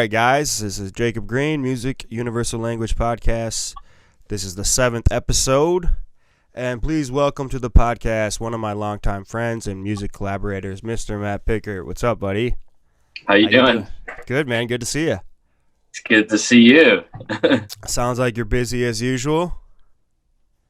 right, guys. This is Jacob Green, Music Universal Language Podcast. This is the 7th episode. And please welcome to the podcast one of my longtime friends and music collaborators, Mr. Matt Pickart. What's up, buddy? How you doing? Good, man. Good to see you. It's good to see you. Sounds like you're busy as usual.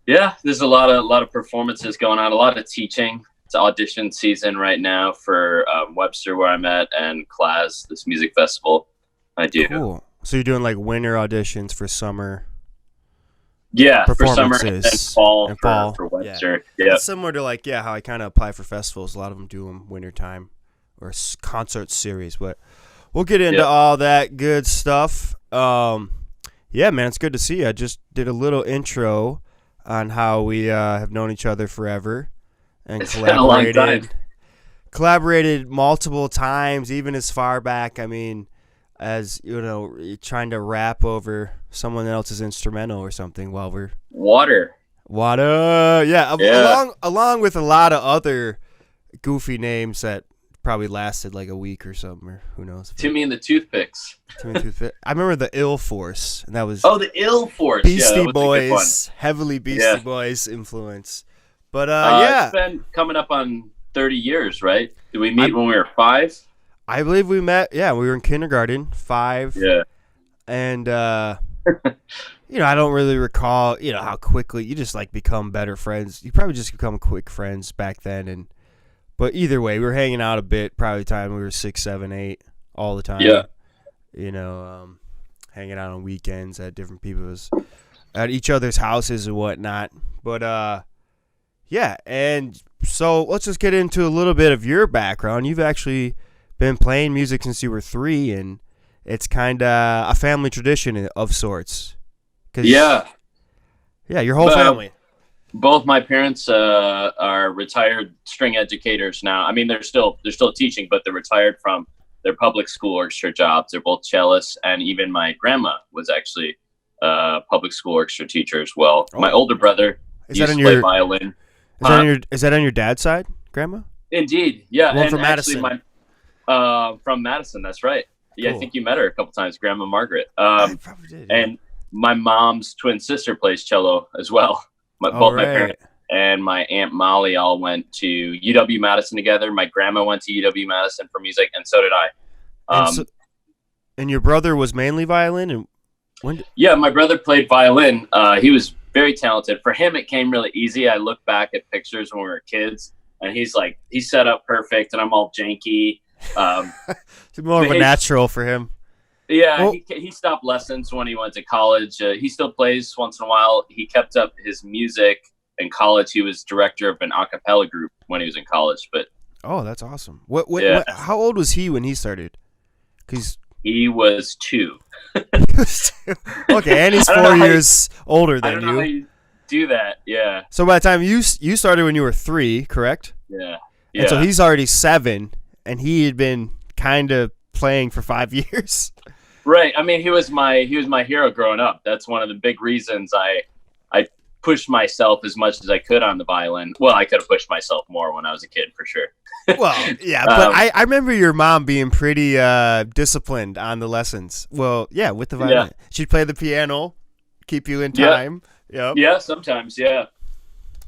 Yeah, there's a lot of performances going on, a lot of teaching. It's audition season right now for Webster, where I'm at, and Class, this music festival I do. Cool. So you're doing like winter auditions for summer. Yeah, for summer and then fall, for Webster. Yeah. It's similar to how I kind of apply for festivals. A lot of them do them wintertime or concert series, but we'll get into all that good stuff. Yeah, man, it's good to see you. I just did a little intro on how we have known each other forever and it's been a long time. Collaborated multiple times, even as far back, as, trying to rap over someone else's instrumental or something while we're... Water. Yeah. Along with a lot of other goofy names that probably lasted like a week or something, or who knows. Timmy and the Toothpicks. I remember the Ill Force, and that was... Oh, the Ill Force. Beastie Boys, heavily Beastie Boys influence. But, It's been coming up on 30 years, right? Did we meet when we were 5? I believe we met, we were in kindergarten, 5. Yeah. And, I don't really recall, how quickly you just, become better friends. You probably just become quick friends back then. But either way, we were hanging out a bit, probably time we were 6, 7, 8, all the time. Yeah. Hanging out on weekends at different people's, at each other's houses and whatnot. But, yeah, and so let's just get into a little bit of your background. You've actually been playing music since you were 3, and it's kind of a family tradition of sorts. Yeah, your whole family. Both my parents are retired string educators now. They're still teaching, but they're retired from their public school orchestra jobs. They're both cellists, and even my grandma was actually a public school orchestra teacher as well. Oh. My older brother used to play violin. Is that on your dad's side, Grandma? Indeed, yeah. Well, from Madison. From Madison, that's right. Yeah, cool. I think you met her a couple times, Grandma Margaret. I probably did. Yeah. And my mom's twin sister plays cello as well. My parents and my Aunt Molly all went to UW-Madison together. My grandma went to UW-Madison for music, and so did I. And your brother was mainly violin? Yeah, my brother played violin. He was very talented. For him, it came really easy. I look back at pictures when we were kids, and he's set up perfect, and I'm all janky. It's more of a natural for him. Yeah, he stopped lessons when he went to college. He still plays once in a while. He kept up his music in college. He was director of an a cappella group when he was in college. But that's awesome. How old was he when he started? He was 2. Okay, and he's 4 years older than you. I don't know how you do that, yeah. So by the time you started when you were 3, correct? Yeah. And so he's already 7, and he had been kind of playing for 5 years. Right. He was my hero growing up. That's one of the big reasons I pushed myself as much as I could on the violin. Well, I could have pushed myself more when I was a kid, for sure. Well, yeah, but I remember your mom being pretty disciplined on the lessons. Well, yeah, with the violin. Yeah. She'd play the piano, keep you in time. Yep. Yeah, sometimes, yeah.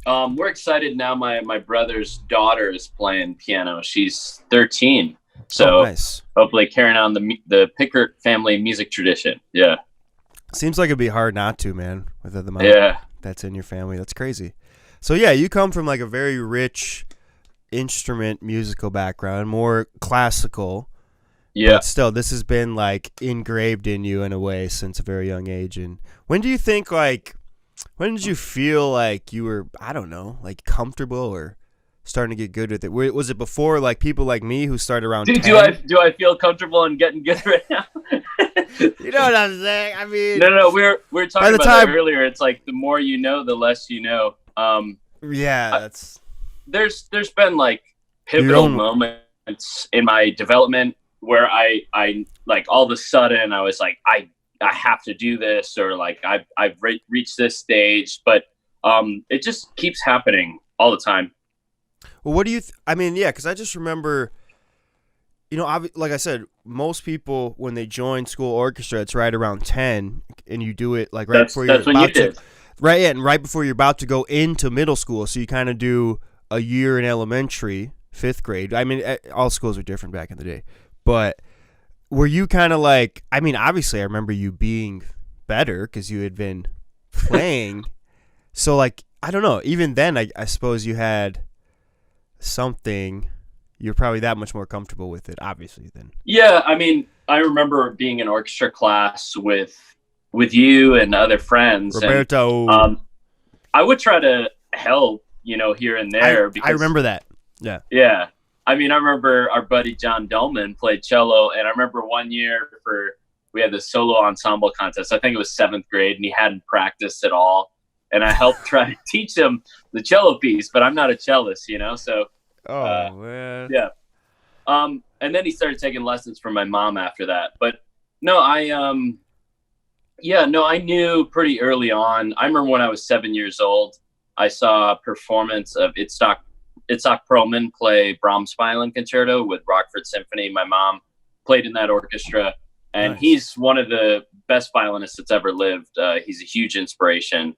We're excited now. My brother's daughter is playing piano. She's 13. So nice. Hopefully carrying on the Pickart family music tradition. Yeah. Seems like it'd be hard not to, man, with the amount that's in your family. That's crazy. So, yeah, you come from a very rich instrument musical background, more classical. Yeah. But still, this has been engraved in you in a way since a very young age. And when do you think when did you feel like you were, I don't know, comfortable or starting to get good with it? Was it before people like me who started around 10? Do I feel comfortable and getting good right now? You know what I'm saying? No, we're talking about that earlier. It's the more you know, the less you know. That's there's been pivotal moments in my development where I all of a sudden I was I have to do this, or I've reached this stage, but it just keeps happening all the time. Well, what do you? Because I just remember like I said, most people when they join school orchestra, it's right around 10, and you do it like right before you're That's when you about to, did. right, yeah, and right before you're about to go into middle school. So you kind of do a year in elementary, 5th grade. I mean, all schools are different back in the day, but were you kind of like? I mean, obviously, I remember you being better because you had been playing. So like, I don't know. Even then, I suppose you had something. You're probably that much more comfortable with it, obviously. Then. Yeah, I mean, I remember being in orchestra class with you and other friends, and Roberto. I would try to help, here and there I remember that. Yeah. Yeah. I mean, I remember our buddy John Dolman played cello, and I remember one year we had the solo ensemble contest. I think it was 7th grade, and he hadn't practiced at all. And I helped try to teach him the cello piece, but I'm not a cellist, So, Man. Yeah. And then he started taking lessons from my mom after that. But no, I knew pretty early on. I remember when I was 7 years old, I saw a performance of Itzhak Perlman play Brahms Violin Concerto with Rockford Symphony. My mom played in that orchestra, and Nice. He's one of the best violinists that's ever lived. He's a huge inspiration.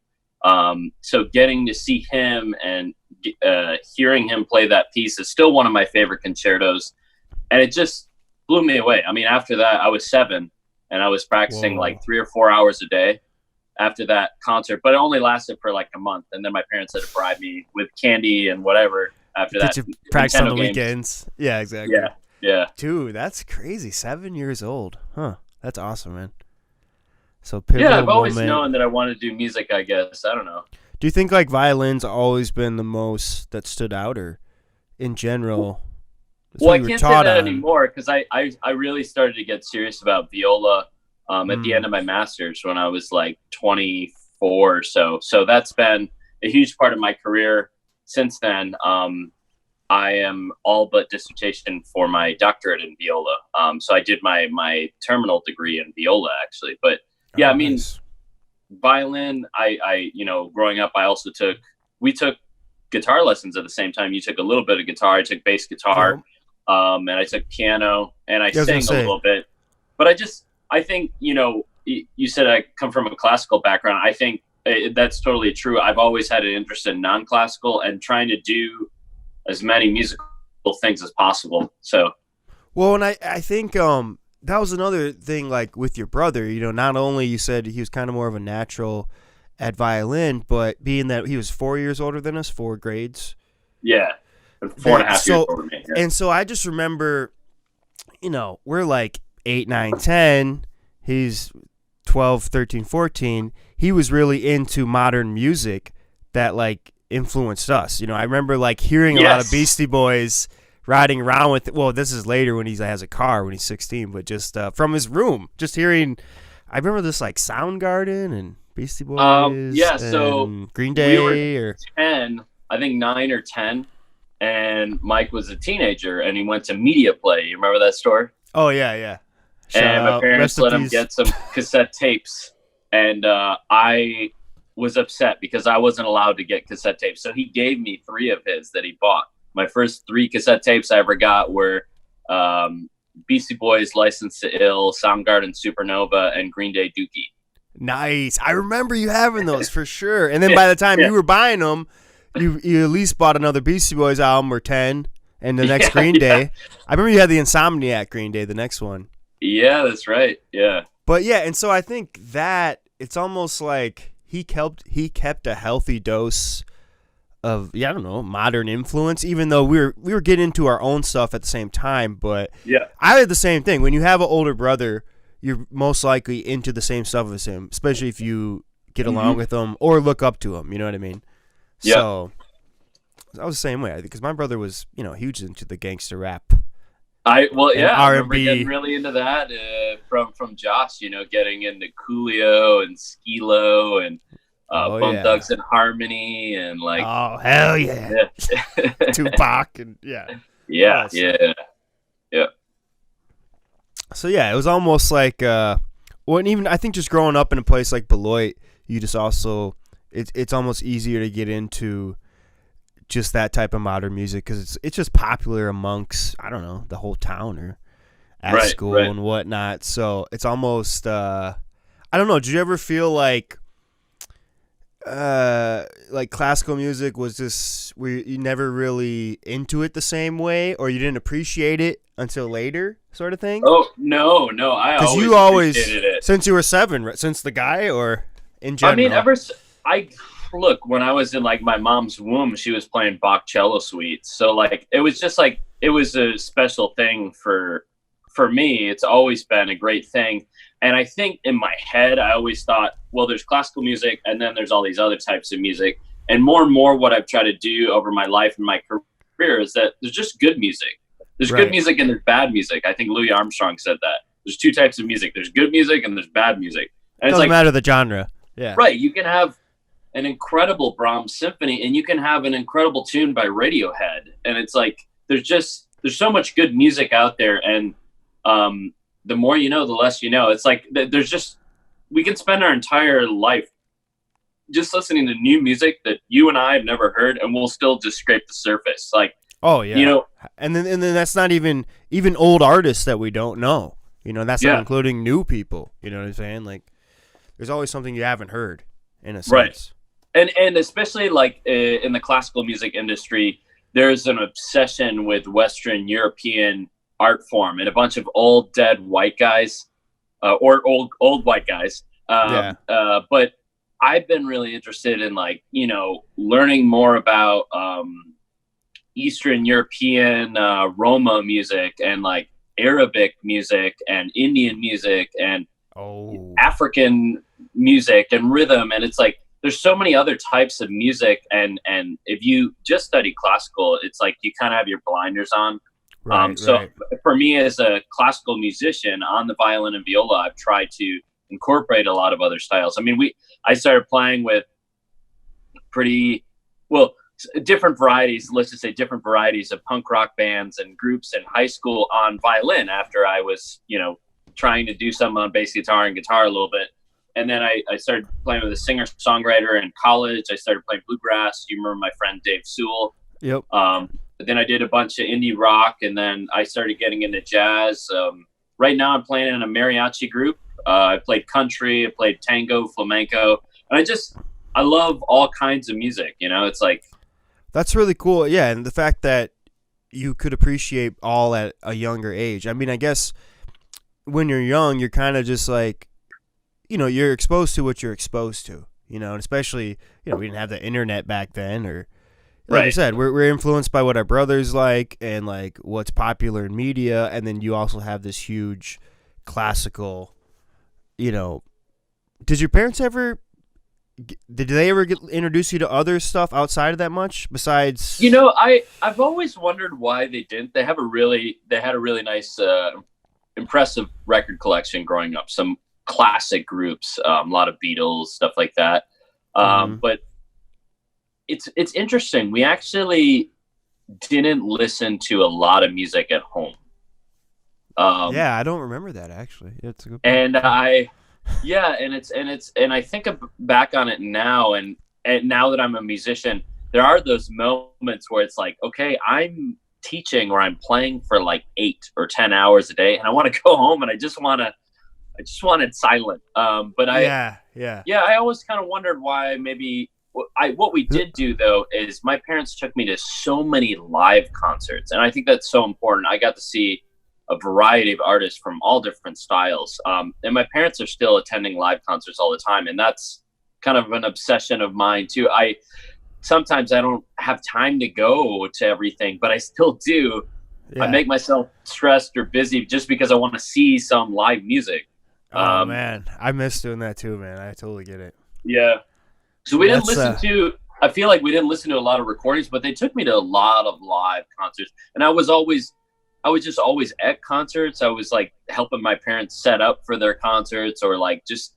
So getting to see him and hearing him play that piece is still one of my favorite concertos, and it just blew me away. I mean, after that, I was 7, and I was practicing like 3 or 4 hours a day after that concert, but it only lasted for like a month, and then my parents had to bribe me with candy and whatever after that. Did you practice on the games. weekends? Yeah, exactly. Yeah. Dude, that's crazy. 7 years old. Huh. That's awesome, man. So pivotal I've always moment. known that I wanted to do music, I guess. I don't know. Do you think like violin's always been the most that stood out, or in general? Well, I can't say that anymore because I really started to get serious about viola at the end of my master's when I was like 24 or so. So that's been a huge part of my career since then. I am all but dissertation for my doctorate in viola. So I did my terminal degree in viola actually. But yeah, I mean, nice. Violin, I growing up, we took guitar lessons at the same time. You took a little bit of guitar. I took bass guitar, and I took piano, and I sang a little bit. But I think, you said I come from a classical background. I think that's totally true. I've always had an interest in non-classical and trying to do as many musical things as possible. So, well, and I think that was another thing, like with your brother, not only you said he was kind of more of a natural at violin, but being that he was 4 years older than us, 4 grades. Yeah. 4.5 years older than me. Yeah. And so I just remember, we're like 8, 9, 10. He's 12, 13, 14. He was really into modern music that like influenced us. I remember like hearing a lot of Beastie Boys riding around with, well, this is later when he has a car when he's 16, but just from his room, just hearing, I remember this like Soundgarden and Beastie Boys, so Green Day, we were 10, I think 9 or 10, and Mike was a teenager, and he went to Media Play. You remember that store? Oh yeah. And my parents let him get some cassette tapes, and I was upset because I wasn't allowed to get cassette tapes, so he gave me 3 of his that he bought. My first 3 cassette tapes I ever got were Beastie Boys, License to Ill, Soundgarden, Supernova, and Green Day, Dookie. Nice. I remember you having those for sure. And then by the time you were buying them, you at least bought another Beastie Boys album or 10, and the next Green Day. I remember you had the Insomniac Green Day, the next one. Yeah, that's right. Yeah. But yeah, and so I think that it's almost like he kept a healthy dose of, I don't know, modern influence, even though we were getting into our own stuff at the same time. But yeah, I had the same thing. When you have an older brother, you're most likely into the same stuff as him, especially if you get along with him or look up to him. You know what I mean? Yeah. So I was the same way, because my brother was, huge into the gangster rap. I R&B. remember getting really into that from Josh, getting into Coolio and Skee-Lo and Bone Thugs and Harmony and like, oh hell yeah. Tupac and yeah. So yeah, it was almost like and even I think just growing up in a place like Beloit, you just also it's almost easier to get into just that type of modern music because it's just popular amongst, I don't know, the whole town or at school and whatnot. So it's almost I don't know. Did you ever feel like classical music was just were you never really into it the same way, or you didn't appreciate it until later, sort of thing? Oh no, I always appreciated it since you were 7, since the guy, or in general. I mean, look, when I was in like my mom's womb, she was playing Bach cello suites, so like it was just like it was a special thing for me. It's always been a great thing. And I think in my head, I always thought, well, there's classical music and then there's all these other types of music. And more what I've tried to do over my life and my career is that there's just good music. There's good music and there's bad music. I think Louis Armstrong said that. There's 2 types of music. There's good music and there's bad music. And doesn't matter the genre. Yeah. Right. You can have an incredible Brahms symphony and you can have an incredible tune by Radiohead. And it's like, there's so much good music out there. And, the more you know, the less you know. It's like we can spend our entire life just listening to new music that you and I have never heard, and we'll still just scrape the surface. Like, oh yeah, and then that's not even old artists that we don't know. That's not including new people. You know what I'm saying? Like, there's always something you haven't heard, in a sense. Right. And especially like in the classical music industry, there's an obsession with Western European art form and a bunch of old dead white guys or old white guys but I've been really interested in like learning more about Eastern European Roma music and like Arabic music and Indian music and African music and rhythm. And it's like there's so many other types of music, and if you just study classical, it's like you kind of have your blinders on. So for me as a classical musician on the violin and viola, I've tried to incorporate a lot of other styles. I mean, I started playing with different varieties, let's just say different varieties of punk rock bands and groups in high school on violin after I was, trying to do some on bass guitar and guitar a little bit. And then I started playing with a singer-songwriter in college. I started playing bluegrass. You remember my friend Dave Sewell? Yep. But then I did a bunch of indie rock, and then I started getting into jazz. Right now I'm playing in a mariachi group. I played country, I played tango, flamenco, and I love all kinds of music. It's like, that's really cool. Yeah, and the fact that you could appreciate all at a younger age. I mean, I guess when you're young, you're kind of just like, you're exposed to what you're exposed to. And especially, we didn't have the internet back then, or like I said, we're influenced by what our brothers like and like what's popular in media, and then you also have this huge classical. Did your parents ever? Did they ever introduce you to other stuff outside of that much? Besides, I've always wondered why they didn't. They had a really nice, impressive record collection growing up. Some classic groups, a lot of Beatles, stuff like that. But it's interesting. We actually didn't listen to a lot of music at home. I don't remember that actually. It's a good point. And I think back on it now, and now that I'm a musician, there are those moments where it's like, okay, I'm teaching or I'm playing for like 8 or 10 hours a day, and I want to go home and I just wanted silent. I always kind of wondered why maybe. What we did do though is my parents took me to so many live concerts, and I think that's so important. I got to see a variety of artists from all different styles, and my parents are still attending live concerts all the time, and that's kind of an obsession of mine too. Sometimes I don't have time to go to everything, but I still do. I make myself stressed or busy just because I want to see some live music. Oh man, I miss doing that too, man. I totally get it. Yeah. So we didn't I feel like we didn't listen to a lot of recordings, but they took me to a lot of live concerts. And I was just always at concerts. I was like helping my parents set up for their concerts, or like just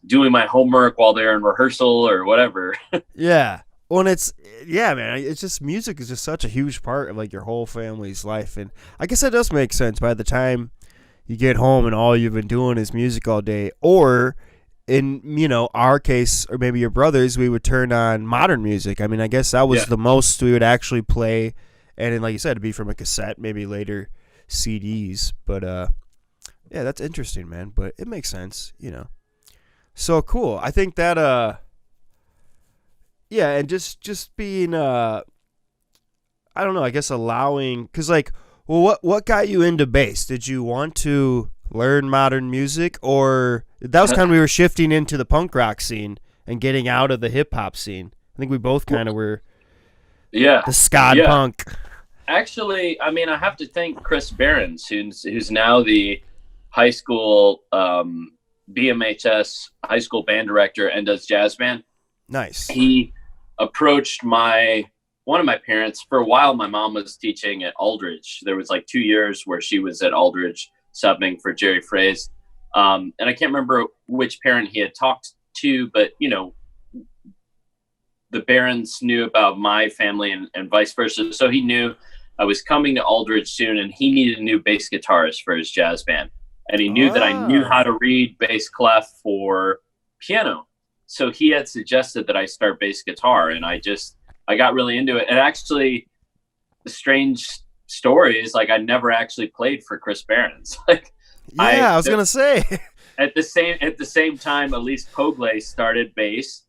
doing my homework while they're in rehearsal or whatever. Yeah. Well, man, it's just music is just such a huge part of like your whole family's life. And I guess that does make sense by the time you get home and all you've been doing is music all day, or in, our case, or maybe your brother's, we would turn on modern music. I mean, I guess that was the most we would actually play. And then, like you said, it'd be from a cassette, maybe later CDs. But, yeah, that's interesting, man. But it makes sense, So cool. I think that, yeah, and just being, I don't know, I guess allowing, because, like, well, what got you into bass? Did you want to learn modern music, or that was kind of, we were shifting into the punk rock scene and getting out of the hip hop scene? I think we both kind of were, the ska punk. Actually, I mean, I have to thank Chris Behrens, who's now the high school BMHS high school band director and does jazz band. Nice. He approached one of my parents. For a while, my mom was teaching at Aldridge. There was like 2 years where she was at Aldridge subbing for Jerry Fraze. And I can't remember which parent he had talked to, but, the Barons knew about my family and vice versa. So he knew I was coming to Aldridge soon, and he needed a new bass guitarist for his jazz band. And he knew that I knew how to read bass clef for piano. So he had suggested that I start bass guitar, and I got really into it. And actually, the strange story is, like, I never actually played for Chris Behrens. Like, I was gonna say at the same time, Elise Pogley started bass,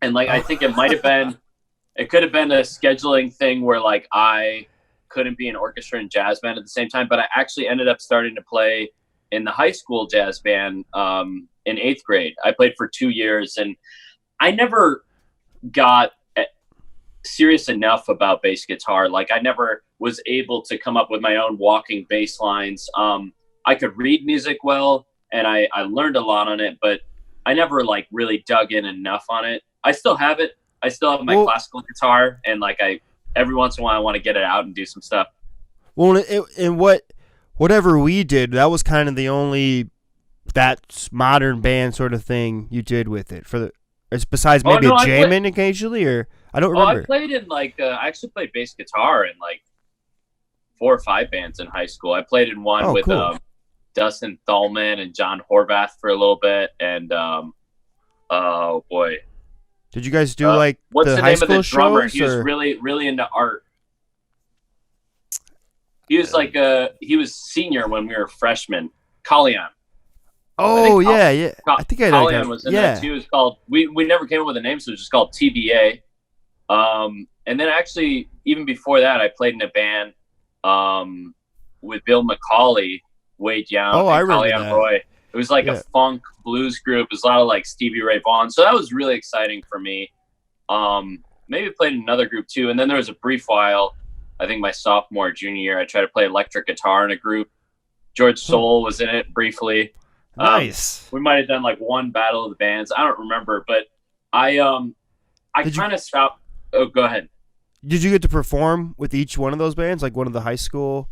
and like I think it could have been a scheduling thing where like I couldn't be an orchestra and jazz band at the same time. But I actually ended up starting to play in the high school jazz band in 8th grade. I played for 2 years, and I never got serious enough about bass guitar. Like, I never was able to come up with my own walking bass lines. I could read music well, and I learned a lot on it, but I never like really dug in enough on it. I still have it. I still have my classical guitar, and like every once in a while I want to get it out and do some stuff. Well, whatever we did, that was kind of the only that modern band sort of thing you did with it besides maybe jamming occasionally, or I don't remember. I played in like I actually played bass guitar in like 4 or 5 bands in high school. I played in one with cool. Dustin Thalman and John Horvath for a little bit, and oh boy, did you guys do like what's the name high of school the drummer? shows? He was really into art. He was like he was senior when we were freshmen. Kalyan. Oh yeah. I think Kalyan was in that too. It was called. We never came up with a name, so it was just called TBA. And then actually, even before that, I played in a band with Bill McCauley, Wade Young, and I remember Kalyan that. Roy. It was like a funk blues group. It was a lot of like Stevie Ray Vaughan. So that was really exciting for me. Maybe played in another group too. And then there was a brief while, I think my sophomore, junior year, I tried to play electric guitar in a group. George Soule was in it briefly. Nice. We might have done like one battle of the bands. I don't remember, but I kind of stopped. Oh, go ahead. Did you get to perform with each one of those bands, like one of the high school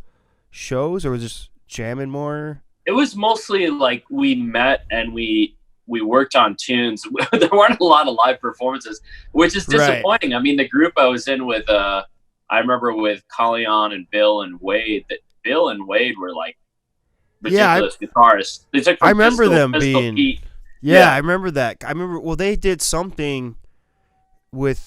shows, or was it just jamming more? It was mostly like we met and we worked on tunes. There weren't a lot of live performances, which is disappointing. Right. I mean, the group I was in with, I remember with Kalyan and Bill and Wade, that Bill and Wade were like ridiculous guitarists. They took I remember them Pistol being. Pete. Yeah, I remember that. I remember. Well, they did something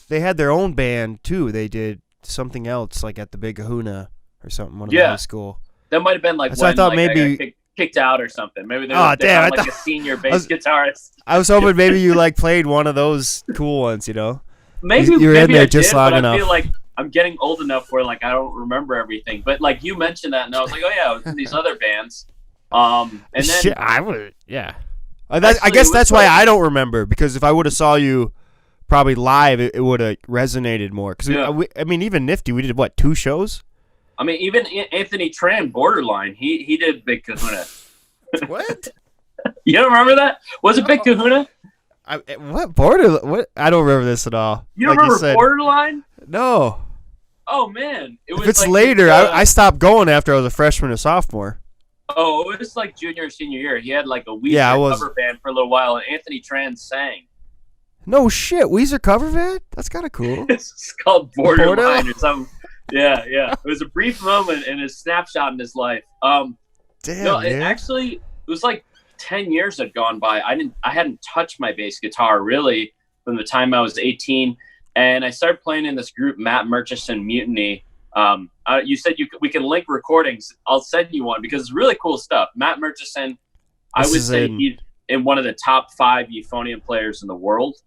they had their own band too. They did something else like at the Big Kahuna or something. One of the high school. That might have been like when I thought maybe I got kicked out or something. Maybe they were like a senior bass guitarist. I was hoping maybe you like played one of those cool ones, you know? Maybe you're in there just long but enough. I feel like I'm getting old enough where like I don't remember everything. But like you mentioned that, and I was like, oh yeah, I was in these other bands. And then I would, yeah. I guess that's why I don't remember, because if I would have saw you probably live, it would have resonated more. Because I mean, even Nifty, we did what, 2 shows? I mean, even Anthony Tran, Borderline, he did Big Kahuna. What? You don't remember that? Was it Big Kahuna? What Borderline? What? I don't remember this at all. You don't remember Borderline? No. Oh man, if it's like later, I stopped going after I was a freshman or sophomore. Oh, it was like junior or senior year. He had like a Weezer cover band for a little while, and Anthony Tran sang. No shit, Weezer cover band? That's kind of cool. It's called Borderline or something. Yeah. It was a brief moment and a snapshot in his life. Damn, no, it was like 10 years had gone by. I hadn't touched my bass guitar really from the time I was 18. And I started playing in this group, Matt Murchison Mutiny. You said we can link recordings. I'll send you one because it's really cool stuff. Matt Murchison, I would say he's in one of the top 5 euphonium players in the world.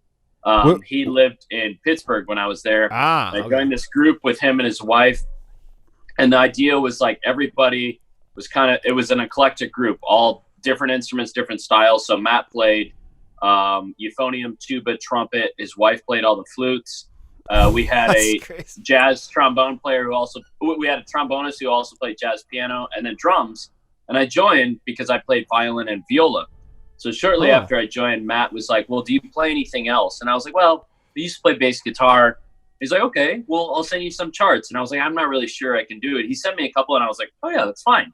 He lived in Pittsburgh when I was there. I joined this group with him and his wife. And the idea was like everybody was it was an eclectic group, all different instruments, different styles. So Matt played euphonium, tuba, trumpet. His wife played all the flutes. We had a crazy jazz trombone player we had a trombonist who also played jazz piano, and then drums. And I joined because I played violin and viola. So shortly after I joined, Matt was like, well, do you play anything else? And I was like, well, I used to play bass guitar. He's like, okay, well, I'll send you some charts. And I was like, I'm not really sure I can do it. He sent me a couple, and I was like, oh yeah, that's fine.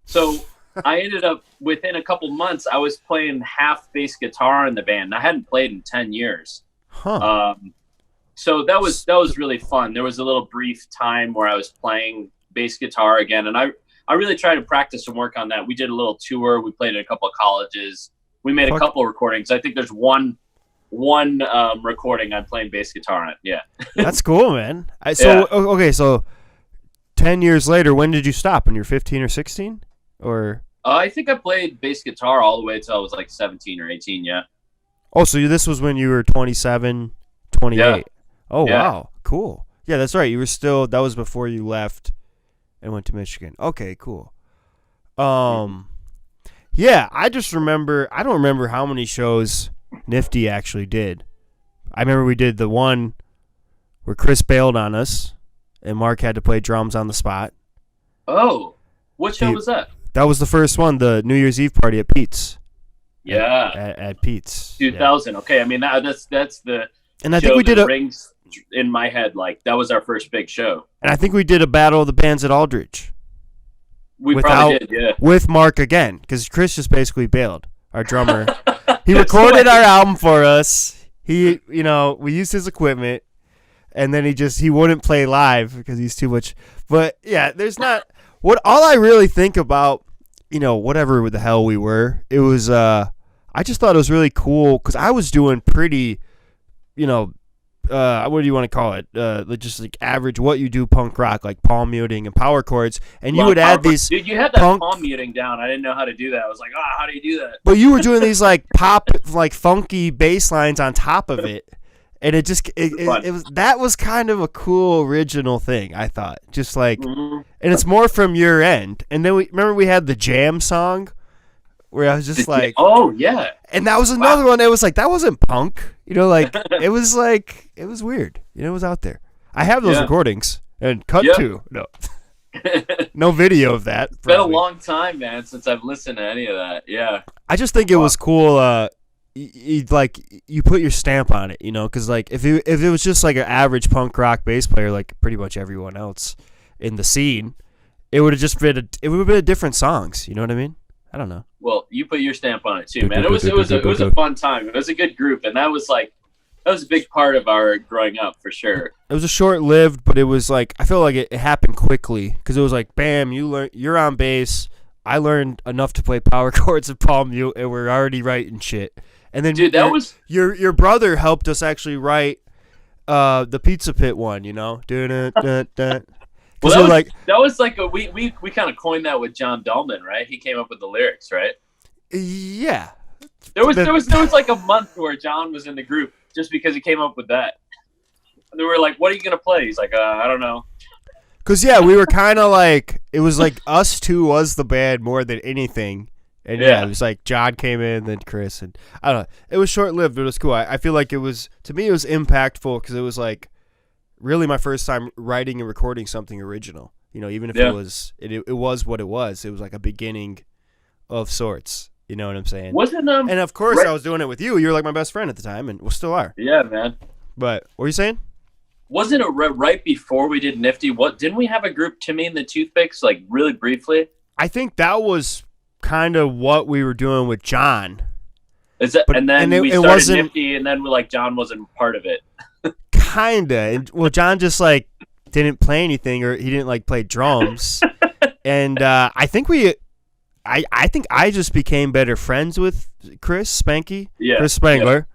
So I ended up, within a couple months, I was playing half bass guitar in the band. I hadn't played in 10 years. So that was really fun. There was a little brief time where I was playing bass guitar again, and I really tried to practice and work on that. We did a little tour. We played at a couple of colleges. We made a couple of recordings. I think there's one recording I'm playing bass guitar on it. Yeah. That's cool, man. Okay, so 10 years later, when did you stop? When you're 15 or 16? Or I think I played bass guitar all the way until I was like 17 or 18, yeah. Oh, so this was when you were 27, 28. Yeah. Oh, yeah. Wow. Cool. Yeah, that's right. You were still, that was before you left and went to Michigan. Okay, cool. Yeah, I don't remember how many shows Nifty actually did. I remember we did the one where Chris bailed on us and Mark had to play drums on the spot. Oh, what show was that? That was the first one, the New Year's Eve party at Pete's. Yeah. At Pete's. 2000. Yeah. Okay, I mean, that's the and I think we did rings in my head, like, that was our first big show. And I think we did a battle of the bands at Aldridge. We probably did, yeah. With Mark again, because Chris just basically bailed, our drummer. He recorded our album for us. We used his equipment, and then he wouldn't play live because he's too much. But yeah, all I really think about, whatever the hell we were, it was, I just thought it was really cool because I was doing pretty, what do you want to call it? Just like average what you do punk rock, like palm muting and power chords, and you would add these. Dude, you had that palm muting down. I didn't know how to do that. I was like, how do you do that? But you were doing these like pop, like funky bass lines on top of it, and that was kind of a cool original thing. I thought, just like, and it's more from your end. And then we had the jam song. Where I was just like, oh yeah, and that was another one that was like, that wasn't punk, like it was weird, it was out there. I have those recordings and cut to no video of that. It's been a long time, man, since I've listened to any of that. Yeah, I just think it was cool. You put your stamp on it, because like if it was just like an average punk rock bass player, like pretty much everyone else in the scene, it would have just been different songs. You know what I mean? I don't know. Well, you put your stamp on it too, man. It was a fun time. It was a good group, and that was a big part of our growing up for sure. It was a short-lived, but it was like, I feel like it happened quickly because it was like, bam, you're on bass. I learned enough to play power chords and palm mute, and we're already writing shit. And then your brother helped us actually write the Pizza Pit one, Well, that was like we kind of coined that with John Dahlman, right? He came up with the lyrics, right? Yeah. There was like a month where John was in the group just because he came up with that. And they were like, "What are you gonna play?" He's like, "I don't know." Cause we were kind of like, it was like us two was the band more than anything, and it was like John came in, then Chris, and I don't know. It was short lived, but it was cool. I feel like it was impactful because it was like really my first time writing and recording something original, even if it was what it was. It was like a beginning of sorts. You know what I'm saying? And of course I was doing it with you. You were like my best friend at the time, and we still are. Yeah, man. But what were you saying? Wasn't it right before we did Nifty? Didn't we have a group, Timmy and the Toothpicks, like really briefly? I think that was kind of what we were doing with John. We started Nifty, and then John wasn't part of it. Kinda. Well, John just like didn't play anything, or he didn't like play drums. And I think I think I just became better friends with Chris Yeah. Spangler,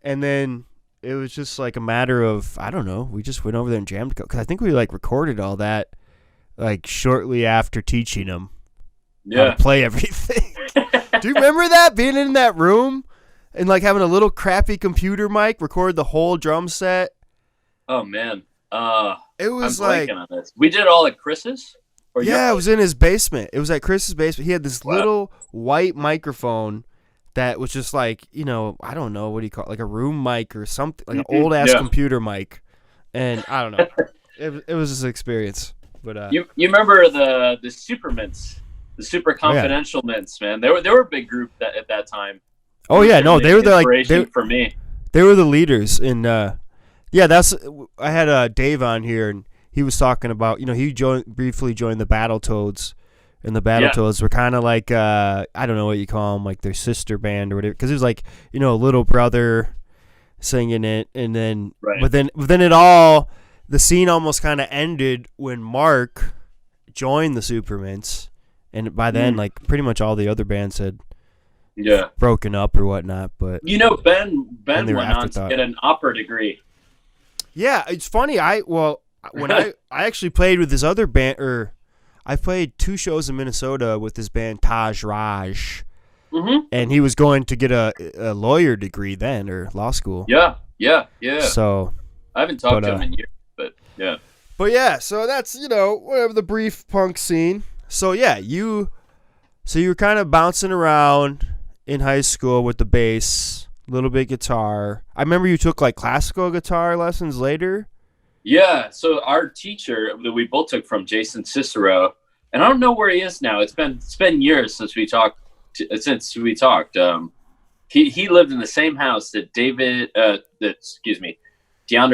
and then it was just like a matter of, I don't know, we just went over there and jammed, because I think we like recorded all that like shortly after teaching him how to play everything. Do you remember that, being in that room and like having a little crappy computer mic record the whole drum set? Oh man, it was I'm like blanking on this. We did it all at Chris's. Or it was in his basement. It was at Chris's basement. He had this little white microphone that was just like, I don't know, what do you call it, like a room mic or something, like an old ass computer mic, and I don't know. it was just an experience. But you remember the super mints, the super confidential mints, man? They were a big group at that time. Oh yeah, no, they were for me. They were the leaders in. I had Dave on here, and he was talking about, he briefly joined the Battletoads, and the Battletoads were kind of like, I don't know what you call them, like their sister band or whatever, because it was like, a little brother singing it, and then, but then the scene almost kind of ended when Mark joined the Supermints, and by then, like, pretty much all the other bands had broken up or whatnot. But Ben went on to get an opera degree. Yeah, it's funny. When I actually played with this other band, or I played 2 shows in Minnesota with this band Taj Raj, and he was going to get a lawyer degree then, or law school. Yeah. So I haven't talked to him in years, but yeah. But yeah, so that's whatever, the brief punk scene. So yeah, you were kind of bouncing around in high school with the bass, a little bit guitar. I remember you took like classical guitar lessons later. Yeah, so our teacher that we both took from, Jason Cicero, and I don't know where he is now. It's been years since we talked. He lived in the same house that DeAndre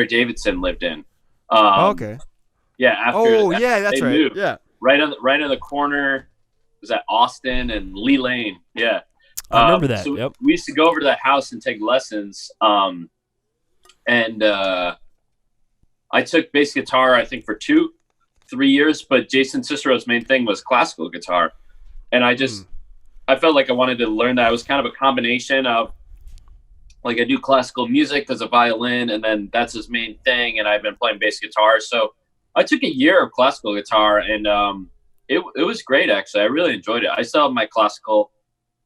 Davidson lived in. Okay. Yeah. That's right. Moved. Yeah. Right on the corner. Was that Austin and Lee Lane? Yeah. I remember that. So we used to go over to that house and take lessons. I took bass guitar, I think, for 2-3 years, but Jason Cicero's main thing was classical guitar. And I felt like I wanted to learn that. It was kind of a combination of, like, I do classical music as a violin, and then that's his main thing, and I've been playing bass guitar. So I took a year of classical guitar, and it was great, actually. I really enjoyed it. I still have my classical,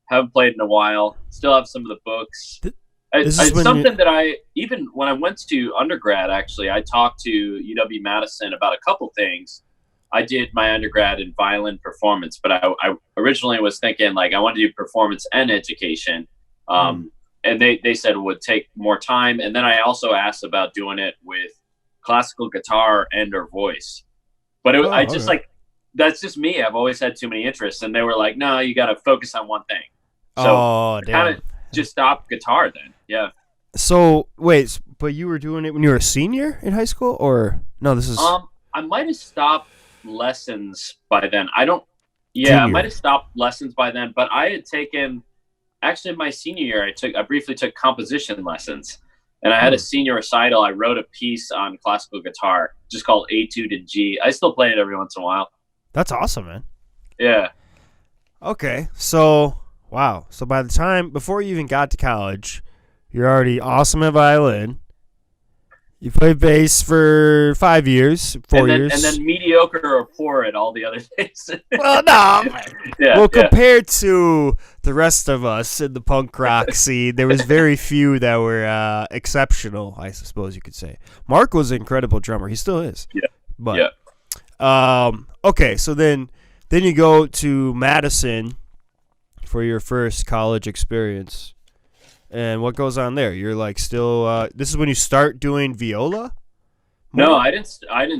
haven't played in a while, still have some of the books. It's something that even when I went to undergrad, actually, I talked to UW-Madison about a couple things. I did my undergrad in violin performance, but I originally was thinking, like, I wanted to do performance and education. And they said it would take more time. And then I also asked about doing it with classical guitar and or voice. But that's just me. I've always had too many interests. And they were like, no, you got to focus on one thing. So kind of just stopped guitar then. Yeah. So wait, but you were doing it when you were a senior in high school, or no? This is. I might have stopped lessons by then. I might have stopped lessons by then, but I had taken, actually my senior year, I briefly took composition lessons, and I had a senior recital. I wrote a piece on classical guitar just called Etude in G. I still play it every once in a while. That's awesome, man. Yeah. Okay, so wow. So by the time, before you even got to college, you're already awesome at violin. You played bass for 5 years, 4 years. And then mediocre or poor at all the other things. Well, no. Compared to the rest of us in the punk rock scene, there was very few that were exceptional, I suppose you could say. Mark was an incredible drummer. He still is. Yeah. But, okay, so then you go to Madison for your first college experience. And what goes on there? You're like still. This is when you start doing viola. No, I didn't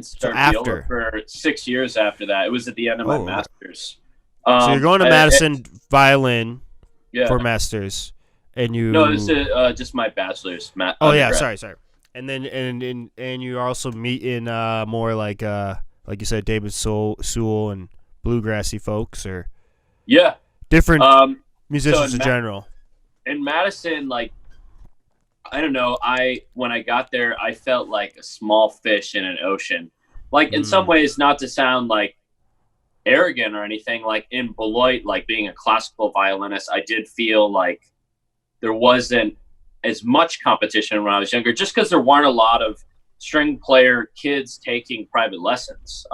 start viola for 6 years after that. It was at the end of my master's. So you're going to Madison violin for masters, and you. No, this is just my bachelor's. Sorry. And then and you also meet in more like you said, David Sewell and bluegrassy folks, or different musicians in general. In Madison, like, I don't know, when I got there, I felt like a small fish in an ocean. Like, in some ways, not to sound like arrogant or anything. Like in Beloit, like being a classical violinist, I did feel like there wasn't as much competition when I was younger, just because there weren't a lot of string player kids taking private lessons.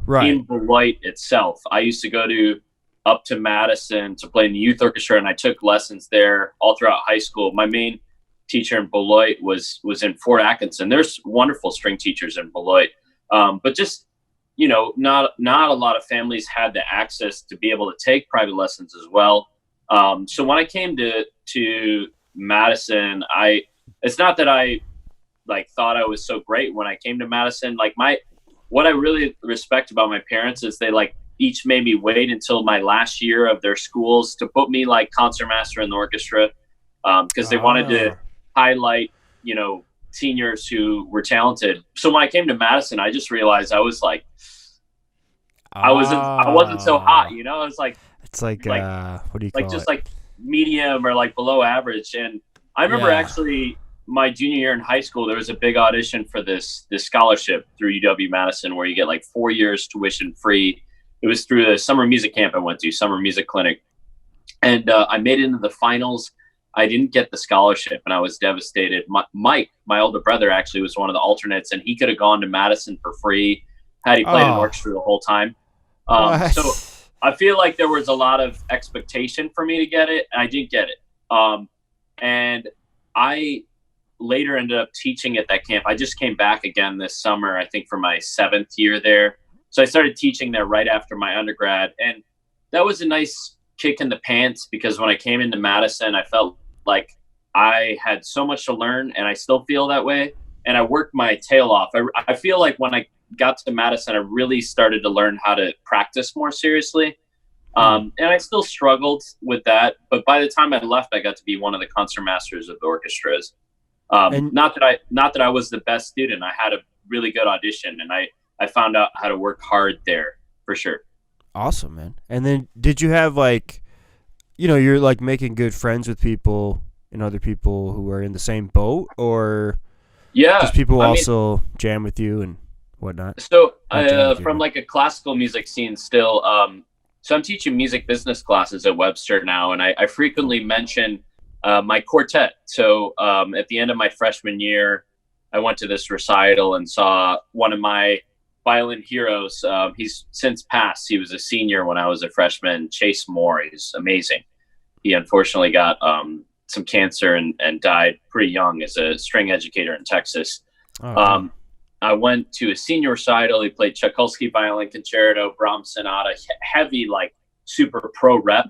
Right. In Beloit itself, I used to go to up to Madison to play in the youth orchestra, and I took lessons there all throughout high school. My main teacher in Beloit was in Fort Atkinson. There's wonderful string teachers in Beloit, but just not a lot of families had the access to be able to take private lessons as well. So when I came to Madison, it's not that I like thought I was so great when I came to Madison. Like what I really respect about my parents is they like each made me wait until my last year of their schools to put me like concertmaster in the orchestra, because they wanted to highlight, seniors who were talented. So when I came to Madison, I just realized I was like, I wasn't so hot, It was like, it's like what do you like call just it? like medium or like below average. And I remember Yeah. actually my junior year in high school, there was a big audition for this scholarship through UW Madison where you get like 4 years tuition free. It was through the summer music camp I went to, summer music clinic. And I made it into the finals. I didn't get the scholarship and I was devastated. Mike, my older brother, actually was one of the alternates, and he could have gone to Madison for free had he played in orchestra the whole time. So I feel like there was a lot of expectation for me to get it, and I didn't get it. And I later ended up teaching at that camp. I just came back again this summer, I think for my 7th year there. So I started teaching there right after my undergrad. And that was a nice kick in the pants, because when I came into Madison, I felt like I had so much to learn, and I still feel that way. And I worked my tail off. I feel like when I got to Madison, I really started to learn how to practice more seriously. And I still struggled with that. But by the time I left, I got to be one of the concert masters of the orchestras. And Not that I was the best student. I had a really good audition, and I found out how to work hard there for sure. awesome, man. And then did you have like, you're like making good friends with people and other people who are in the same boat, or Yeah, just people I mean, also jam with you and whatnot? so Not jam with you, from but- like a classical music scene still. So I'm teaching music business classes at Webster now, and I frequently mention my quartet. So at the end of my freshman year, I went to this recital and saw one of my violin heroes. He's since passed. He was a senior when I was a freshman. Chase Moore. He's amazing. He unfortunately got some cancer and died pretty young as a string educator in Texas. Oh, I went to a senior recital. He played Tchaikovsky violin concerto, Brahms sonata, heavy, like super pro rep.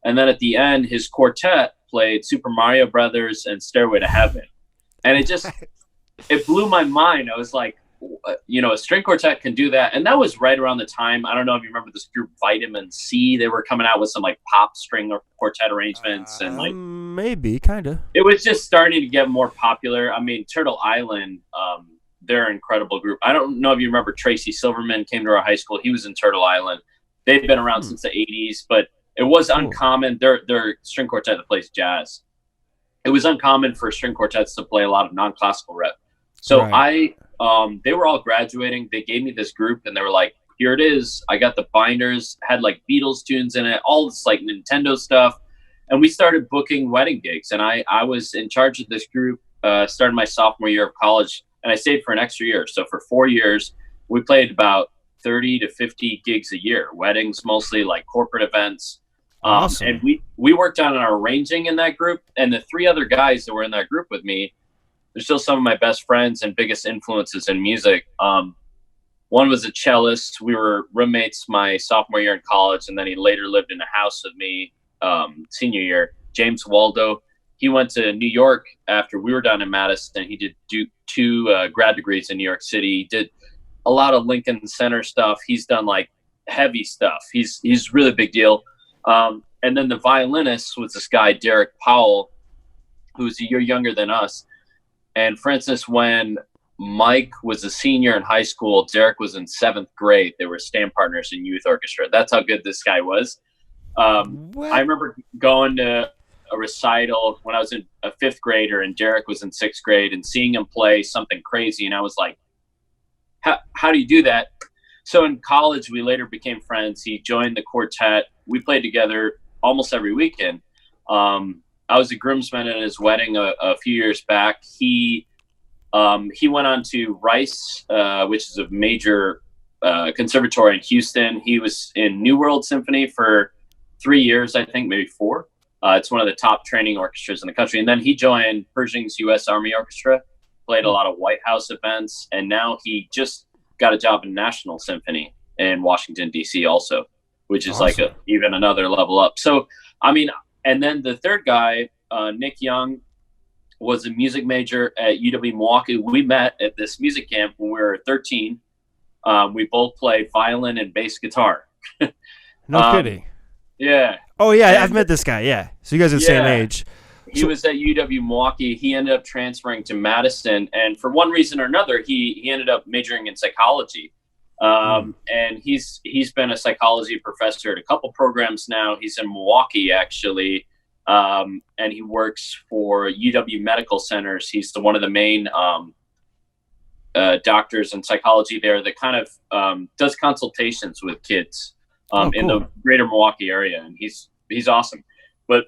And then at the end, his quartet played Super Mario Brothers and Stairway to Heaven. And it blew my mind. I was like, a string quartet can do that. And that was right around the time, I don't know if you remember this group Vitamin C. They were coming out with some like pop string or quartet arrangements, and like maybe kind of. it was just starting to get more popular. I mean, Turtle Island, they're an incredible group. I don't know if you remember Tracy Silverman came to our high school. He was in Turtle Island. They've been around since the 80s, but it was uncommon. They're string quartet that plays jazz. It was uncommon for string quartets to play a lot of non-classical rep. So Right. they were all graduating. They gave me this group, and they were like, here it is. I got the binders, had like Beatles tunes in it, all this like Nintendo stuff. And we started booking wedding gigs. And I was in charge of this group, started my sophomore year of college, and I stayed for an extra year. So for 4 years, we played about 30 to 50 gigs a year, weddings, mostly like corporate events. Awesome. And we worked on our arranging in that group. And the 3 other guys that were in that group with me, they're still some of my best friends and biggest influences in music. One was a cellist. We were roommates my sophomore year in college, and then he later lived in a house with me senior year. James Waldo. He went to New York after we were down in Madison. He did 2 grad degrees in New York City. He did a lot of Lincoln Center stuff. He's done like heavy stuff. He's really big deal. And then the violinist was this guy, Derek Powell, who's a year younger than us. And for instance, when Mike was a senior in high school, Derek was in 7th grade. They were stand partners in youth orchestra. That's how good this guy was. I remember going to a recital when I was a 5th grader and Derek was in 6th grade, and seeing him play something crazy. And I was like, how do you do that? so in college, we later became friends. He joined the quartet. We played together almost every weekend. I was a groomsman at his wedding a few years back. He went on to Rice, which is a major conservatory in Houston. He was in New World Symphony for 3 years, I think, maybe 4. It's one of the top training orchestras in the country. And then he joined Pershing's U.S. Army Orchestra, played a lot of White House events, and now he just got a job in National Symphony in Washington, D.C. also, which is Awesome. like even another level up. So, I mean, and then the third guy, Nick Young, was a music major at UW Milwaukee. We met at this music camp when we were 13. We both played violin and bass guitar. No kidding. Yeah. Oh, yeah, I've met this guy, yeah. So you guys are the same age. He was at UW Milwaukee. He ended up transferring to Madison, and for one reason or another, he ended up majoring in psychology. And he's been a psychology professor at a couple programs now. He's in Milwaukee, actually, and he works for UW Medical Centers. He's one of the main doctors in psychology there that kind of does consultations with kids in the greater Milwaukee area, and he's awesome. But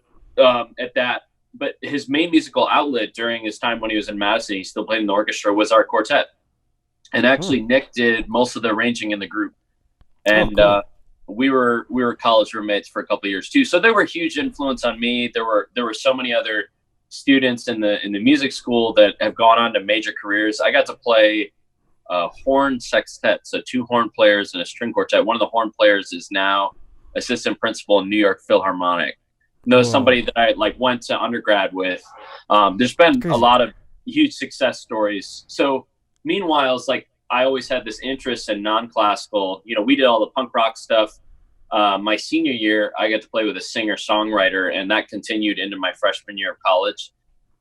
but his main musical outlet during his time when he was in Madison, he still played in the orchestra, was our quartet. And actually, Nick did most of the arranging in the group, and we were college roommates for a couple of years too. So they were a huge influence on me. There were so many other students in the music school that have gone on to major careers. I got to play horn sextet, so 2 horn players and a string quartet. One of the horn players is now assistant principal in New York Philharmonic. Somebody that I went to undergrad with. There's been a lot of huge success stories. So meanwhile, it's like I always had this interest in non-classical. We did all the punk rock stuff. My senior year, I got to play with a singer-songwriter, and that continued into my freshman year of college.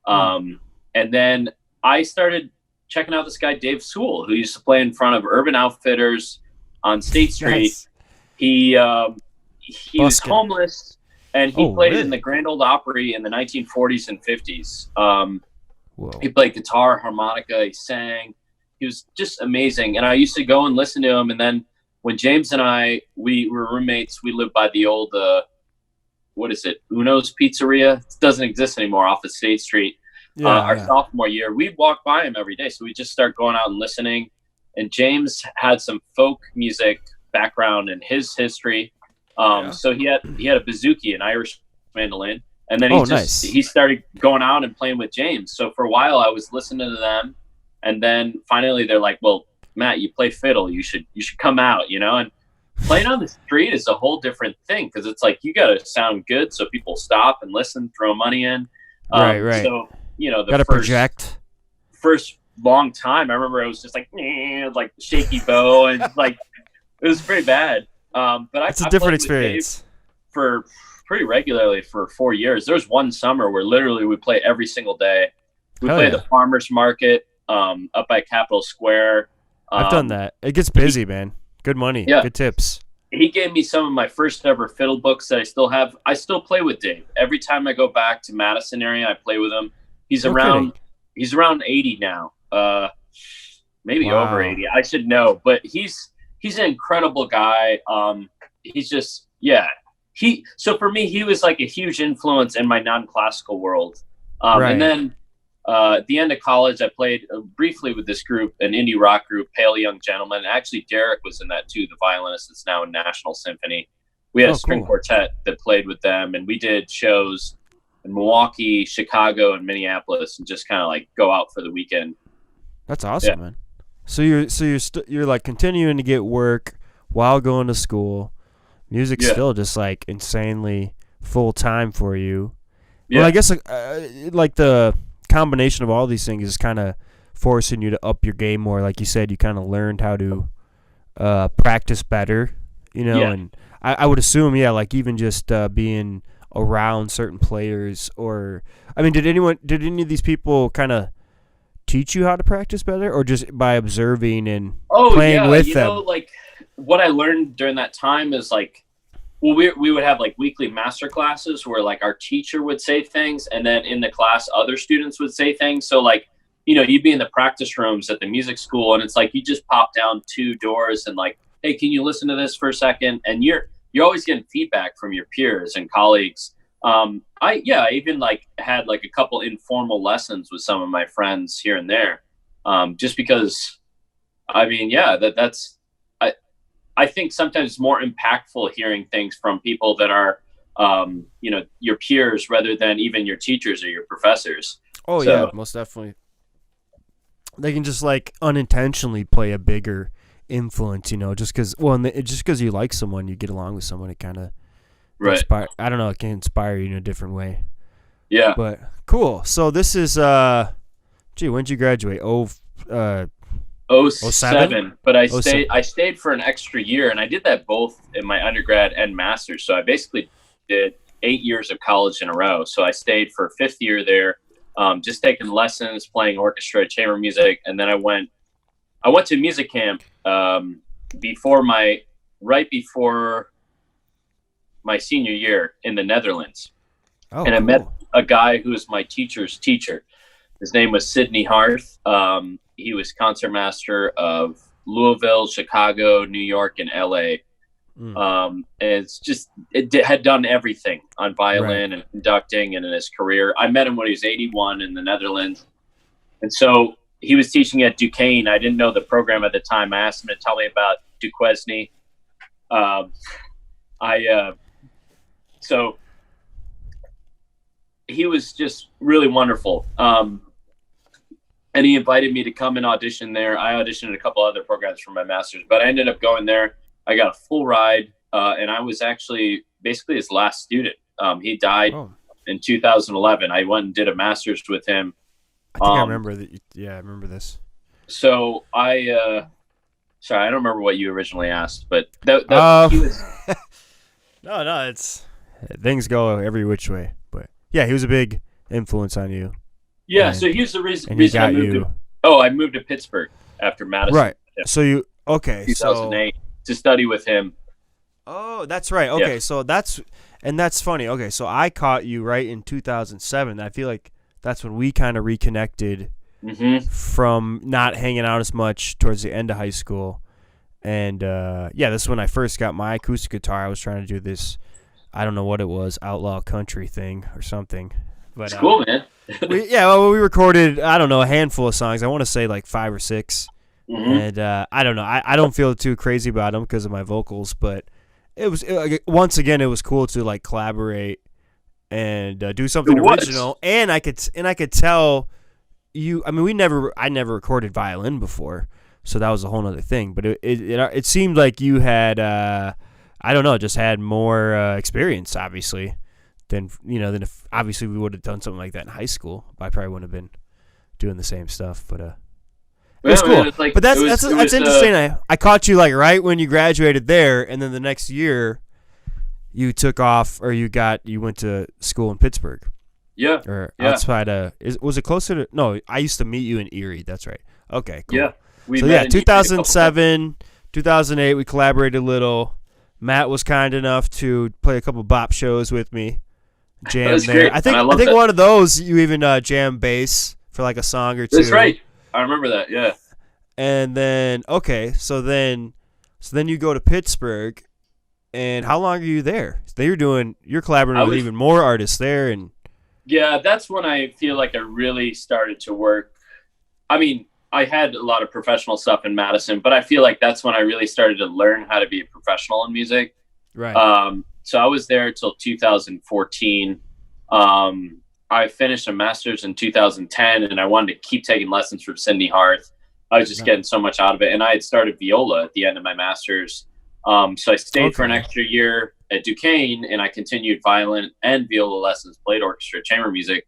And then I started checking out this guy, Dave Sewell, who used to play in front of Urban Outfitters on State Street. Nice. He was homeless, and he played in the Grand Ole Opry in the 1940s and 50s. He played guitar, harmonica, he sang. He was just amazing. And I used to go and listen to him. And then when James and we were roommates, we lived by the old, Uno's Pizzeria. It doesn't exist anymore off of State Street. Our sophomore year, we'd walk by him every day. So we just start going out and listening. And James had some folk music background in his history. So he had a bouzouki, an Irish mandolin. And then he started going out and playing with James. So for a while I was listening to them. And then finally they're like, well, Matt, you play fiddle. You should come out, and playing on the street is a whole different thing. Cause it's like, you got to sound good. So people stop and listen, throw money in. Right. So, the first long time, I remember it was just like shaky bow and it was pretty bad. But it's a different experience for pretty regularly for 4 years. There was one summer where literally we play every single day. We play the farmers market up by Capitol Square. I've done that. It gets busy, man. Good money. Yeah. Good tips. He gave me some of my first ever fiddle books that I still have. I still play with Dave. Every time I go back to Madison area, I play with him. He's around 80 now. Maybe over 80. I should know, but he's an incredible guy. He's just, so for me, he was like a huge influence in my non-classical world. And then at the end of college, I played briefly with this group, an indie rock group, Pale Young Gentlemen. Actually, Derek was in that too, the violinist that's now in National Symphony. We had a string quartet that played with them, and we did shows in Milwaukee, Chicago, and Minneapolis, and just kind of go out for the weekend. That's awesome, man. So you're like continuing to get work while going to school. Music's still just insanely full time for you. Well, I guess like the combination of all these things is kind of forcing you to up your game more. Like you said, you kind of learned how to practice better, and I would assume, even just being around certain players, or I mean, did any of these people kind of teach you how to practice better, or just by observing and playing with them? What I learned during that time is we would have weekly master classes where our teacher would say things, and then in the class other students would say things. So you'd be in the practice rooms at the music school, and it's you just pop down 2 doors and hey, can you listen to this for a second? And you're always getting feedback from your peers and colleagues. I even like had like a couple informal lessons with some of my friends here and there, just because. I mean, yeah, that's I think sometimes it's more impactful hearing things from people that are, your peers rather than even your teachers or your professors. Oh So, yeah, most definitely. They can just like unintentionally play a bigger influence, just because. Well, just because you like someone, you get along with someone, it kind of right. inspire. I don't know, it can inspire you in a different way. Yeah. But cool. So this is when'd you graduate? 07, but I 07? stayed for an extra year, and I did that both in my undergrad and master's. So I basically did 8 years of college in a row. So I stayed for a fifth year there, just taking lessons, playing orchestra, chamber music, and then I went to music camp right before my senior year in the Netherlands. Oh, and I cool. met a guy who was my teacher's teacher. His name was Sidney Harth. He was concertmaster of Louisville, Chicago, New York, and LA. And had done everything on violin and conducting and in his career. I met him when he was 81 in the Netherlands. And so he was teaching at Duquesne. I didn't know the program at the time. I asked him to tell me about Duquesne. So he was just really wonderful. And he invited me to come and audition there. I auditioned a couple other programs for my master's, but I ended up going there. I got a full ride, and I was actually basically his last student. He died in 2011. I went and did a master's with him. I think I remember that. Yeah, I remember this. So sorry, I don't remember what you originally asked, but he was. No, it's things go every which way. But yeah, he was a big influence on you. Yeah, so here's the reason I moved I moved to Pittsburgh after Madison. Right. Yeah. So 2008 to study with him. Oh, that's right. Okay, yeah. So that's funny. Okay, so I caught you right in 2007. I feel like that's when we kind of reconnected from not hanging out as much towards the end of high school. And this is when I first got my acoustic guitar. I was trying to do this, I don't know what it was, outlaw country thing or something. But it's cool, man. we recorded, I don't know, a handful of songs. I want to say like 5 or 6. And I don't know. I don't feel too crazy about them because of my vocals, but once again, it was cool to like collaborate and do something original. And I could tell you. I mean, I never recorded violin before, so that was a whole other thing. But it seemed like you had I don't know, just had more experience, obviously, than if obviously we would have done something like that in high school. I probably wouldn't have been doing the same stuff, but it was cool. Man, but that's interesting. I caught you like right when you graduated there, and then the next year you took off, or you went to school in Pittsburgh. Yeah. Or outside was it closer to? No, I used to meet you in Erie. That's right. Okay, cool. Yeah. 2007, 2008, we collaborated a little. Matt was kind enough to play a couple bop shows with me. Jam there. Great. I think one of those you even jam bass for like a song or two. That's right. I remember that. Yeah. And then so then you go to Pittsburgh, and how long are you there? You're collaborating with even more artists there, and yeah, that's when I feel like I really started to work. I mean, I had a lot of professional stuff in Madison, but I feel like that's when I really started to learn how to be a professional in music. Right. So I was there till 2014. I finished a master's in 2010, and I wanted to keep taking lessons from Sidney Harth. I was just getting so much out of it, and I had started viola at the end of my master's. So I stayed for an extra year at Duquesne, and I continued violin and viola lessons, played orchestra, chamber music.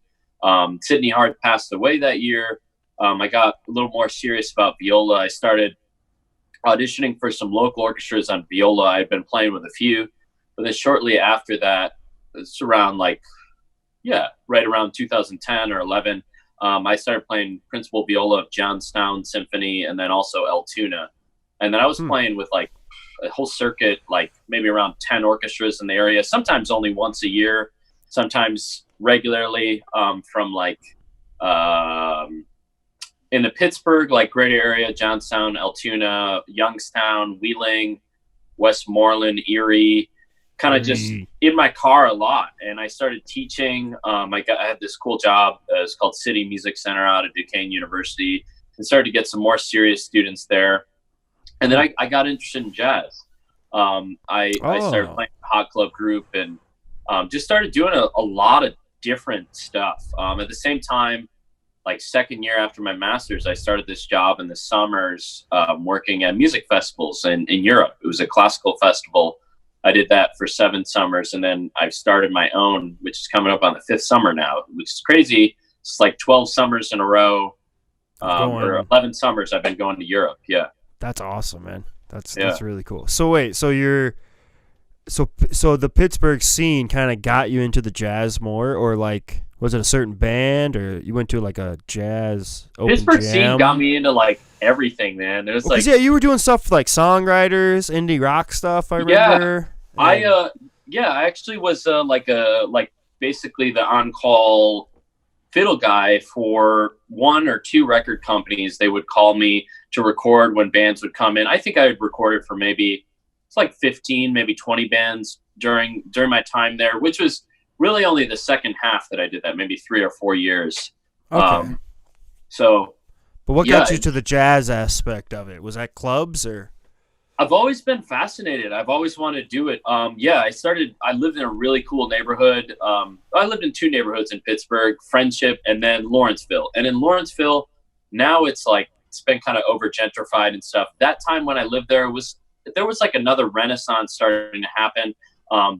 Sidney Harth passed away that year. I got a little more serious about viola. I started auditioning for some local orchestras on viola. I'd been playing with a few, but then shortly after that, it's around right around 2010 or 11, I started playing principal viola of Johnstown Symphony, and then also El Tuna. And then I was playing with like a whole circuit, like maybe around 10 orchestras in the area, sometimes only once a year, sometimes regularly, from like in the Pittsburgh, like greater area, Johnstown, Altoona, Youngstown, Wheeling, Westmoreland, Erie, kind of just in my car a lot. And I started teaching. I had this cool job. It's called City Music Center out of Duquesne University, and started to get some more serious students there. And then I got interested in jazz. I started playing a hot club group and just started doing a lot of different stuff. At the same time, like second year after my master's, I started this job in the summers working at music festivals in Europe. It was a classical festival. I did that for 7 summers, and then I've started my own, which is coming up on the 5th summer now, which is crazy. It's like 12 summers in a row, or 11 summers I've been going to Europe. Yeah. That's awesome, man. That's really cool. So wait, so the Pittsburgh scene kind of got you into the jazz more, or like was it a certain band, or you went to like a jazz open Pittsburgh jam? scene got me into like everything, man. It was you were doing stuff like songwriters, indie rock stuff. I remember. I actually was basically the on-call fiddle guy for 1 or 2 record companies. They would call me to record when bands would come in. I think I had recorded for maybe 15, maybe 20 bands during my time there, which was really only the second half that I did that, maybe 3 or 4 years. Okay. But what got you to the jazz aspect of it? Was that clubs or? I've always been fascinated. I've always wanted to do it. I lived in a really cool neighborhood. I lived in 2 neighborhoods in Pittsburgh, Friendship and then Lawrenceville. And in Lawrenceville, now it's been kind of over gentrified and stuff. That time when I lived there was like another renaissance starting to happen.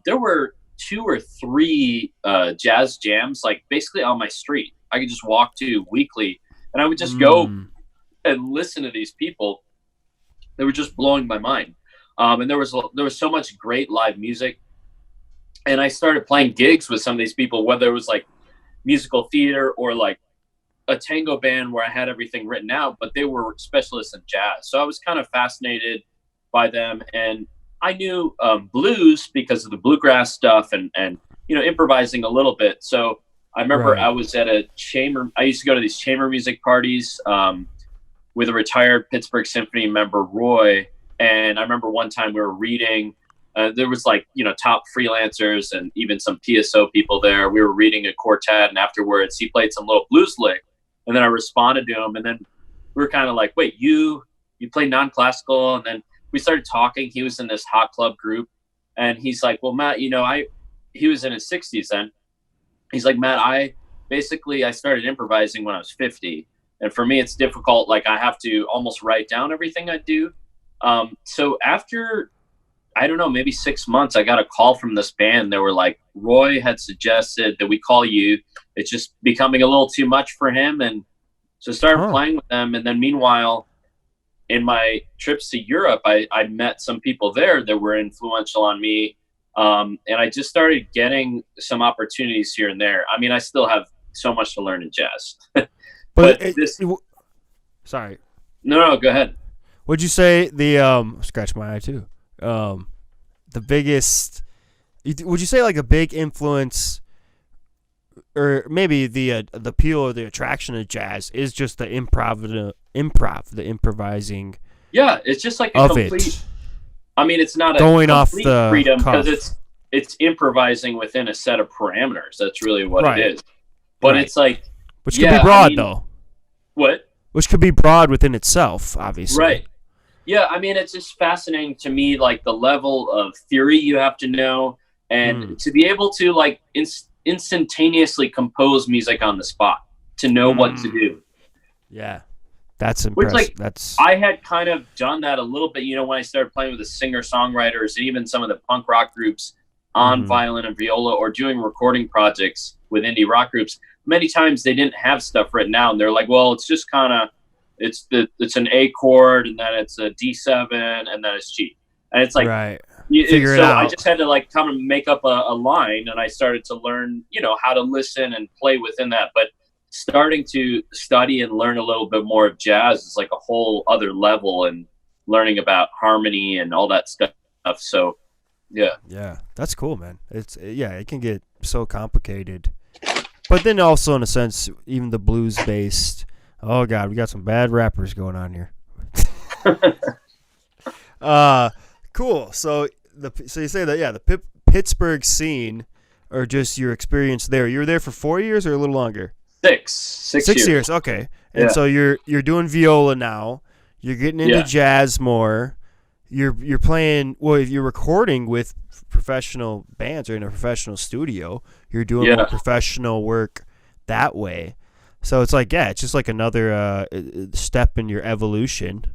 There were 2 or 3 jazz jams, like basically on my street. I could just walk to weekly, and I would just go and listen to these people. They were just blowing my mind. And there was so much great live music. And I started playing gigs with some of these people, whether it was like musical theater or like a tango band where I had everything written out, but they were specialists in jazz. So I was kind of fascinated by them. And I knew blues because of the bluegrass stuff and improvising a little bit. So I remember I was at I used to go to these chamber music parties with a retired Pittsburgh Symphony member, Roy. And I remember one time we were reading, there was top freelancers and even some PSO people there. We were reading a quartet, and afterwards he played some little blues lick. And then I responded to him, and then we were kind of like, wait, you play non-classical? And then we started talking. He was in this hot club group, and he's like, well, Matt, he was in his 60s then. He's like, Matt, I started improvising when I was 50. And for me, it's difficult. Like, I have to almost write down everything I do. So after, I don't know, maybe 6 months, I got a call from this band. They were like, Roy had suggested that we call you. It's just becoming a little too much for him. And so I started playing with them. And then meanwhile, in my trips to Europe, I met some people there that were influential on me. And I just started getting some opportunities here and there. I mean, I still have so much to learn in jazz. Sorry. No, go ahead. Would you say scratch my eye too. The biggest, would you say like a big influence, or maybe the appeal or the attraction of jazz is just the the improvising? Yeah, it's just like a complete. I mean, it's not going off the freedom because it's improvising within a set of parameters. That's really what it is. But it's like, which could be broad though. What? Which could be broad within itself, obviously. Right. Yeah, I mean, it's just fascinating to me, like the level of theory you have to know, and to be able to like instantaneously compose music on the spot, to know what to do. Yeah, that's impressive. I had kind of done that a little bit, when I started playing with the singer-songwriters and even some of the punk rock groups on violin and viola, or doing recording projects with indie rock groups. Many times they didn't have stuff written out, and they're like, well, it's just kind of, it's an A chord, and then it's a D7, and then it's G. And it's like, figure it out. I just had to like kind of make up a line, and I started to learn, how to listen and play within that. But starting to study and learn a little bit more of jazz is like a whole other level, and learning about harmony and all that stuff. So, yeah, that's cool, man. It can get so complicated. But then also, in a sense, even the blues-based Oh God, we got some bad rappers going on here. Cool. So you say that the Pittsburgh scene, or just your experience there. You were there for 4 years or a little longer. Six 6 years. Okay. And so you're doing viola now. You're getting into jazz more. You're playing. Well, if you're recording with professional bands or in a professional studio, you're doing more professional work that way. So it's like, it's just like another step in your evolution